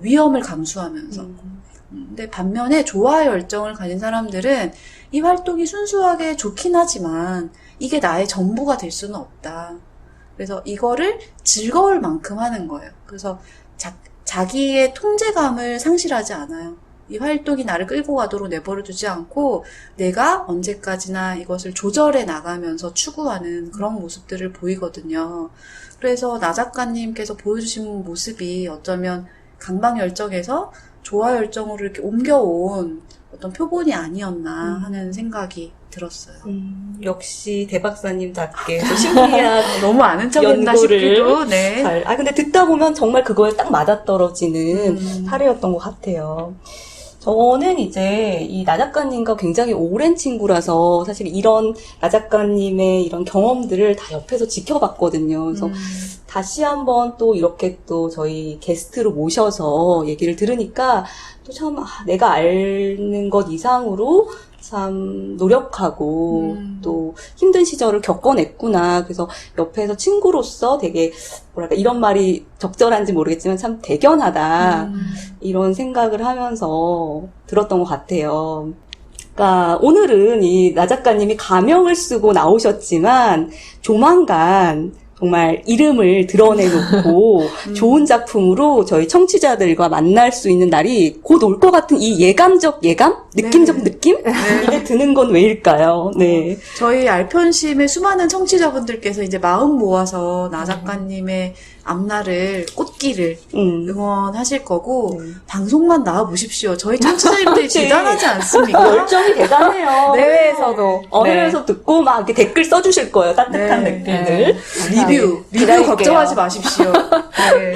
위험을 감수하면서. 근데 반면에 조화 열정을 가진 사람들은 이 활동이 순수하게 좋긴 하지만 이게 나의 전부가 될 수는 없다. 그래서 이거를 즐거울 만큼 하는 거예요. 그래서 자기의 통제감을 상실하지 않아요. 이 활동이 나를 끌고 가도록 내버려 두지 않고 내가 언제까지나 이것을 조절해 나가면서 추구하는 그런 모습들을 보이거든요. 그래서 나 작가님께서 보여주신 모습이 어쩌면 강박열정에서 조화열정으로 이렇게 옮겨온 어떤 표본이 아니었나 하는 생각이 들었어요. 역시 대박사님답게 또 심리학 너무 아는 척했나 싶기도. 네. 근데 듣다 보면 정말 그거에 딱 맞아떨어지는 사례였던 것 같아요. 저는 이제 이 나 작가님과 굉장히 오랜 친구라서 사실 이런 나 작가님의 이런 경험들을 다 옆에서 지켜봤거든요. 그래서 다시 한번 또 이렇게 또 저희 게스트로 모셔서 얘기를 들으니까 또 참 내가 아는 것 이상으로 참 노력하고 또 힘든 시절을 겪어냈구나. 그래서 옆에서 친구로서 되게 뭐랄까 이런 말이 적절한지 모르겠지만 참 대견하다. 이런 생각을 하면서 들었던 것 같아요. 그러니까 오늘은 이 나 작가님이 가명을 쓰고 나오셨지만 조만간 정말 이름을 드러내놓고 좋은 작품으로 저희 청취자들과 만날 수 있는 날이 곧 올 것 같은 이 예감적 예감? 느낌적 느낌? 이게 드는 건 왜일까요? 네. 저희 알편심의 수많은 청취자분들께서 이제 마음 모아서 나 작가님의 앞날을, 꽃길을 응원하실 거고, 방송만 나와보십시오. 저희 청취자님들이 대단하지 않습니까? 열정이 대단해요. 내외에서도. 어느에서 듣고 막 이렇게 댓글 써주실 거예요. 따뜻한 댓글들. 리뷰 기다릴게요. 걱정하지 마십시오. 네.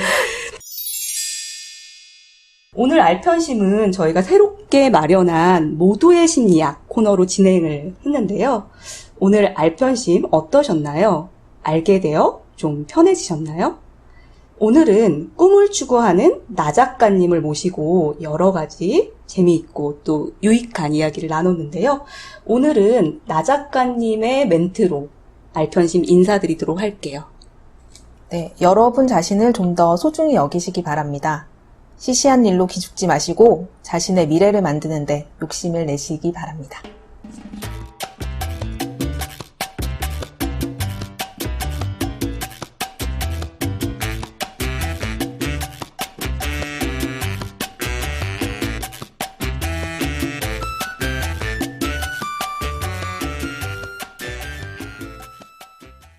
오늘 알편심은 저희가 새롭게 마련한 모두의 심리학 코너로 진행을 했는데요. 오늘 알편심 어떠셨나요? 알게 되어 좀 편해지셨나요? 오늘은 꿈을 추구하는 나 작가님을 모시고 여러 가지 재미있고 또 유익한 이야기를 나눴는데요. 오늘은 나 작가님의 멘트로 알편심 인사드리도록 할게요. 네, 여러분 자신을 좀 더 소중히 여기시기 바랍니다. 시시한 일로 기죽지 마시고 자신의 미래를 만드는데 욕심을 내시기 바랍니다.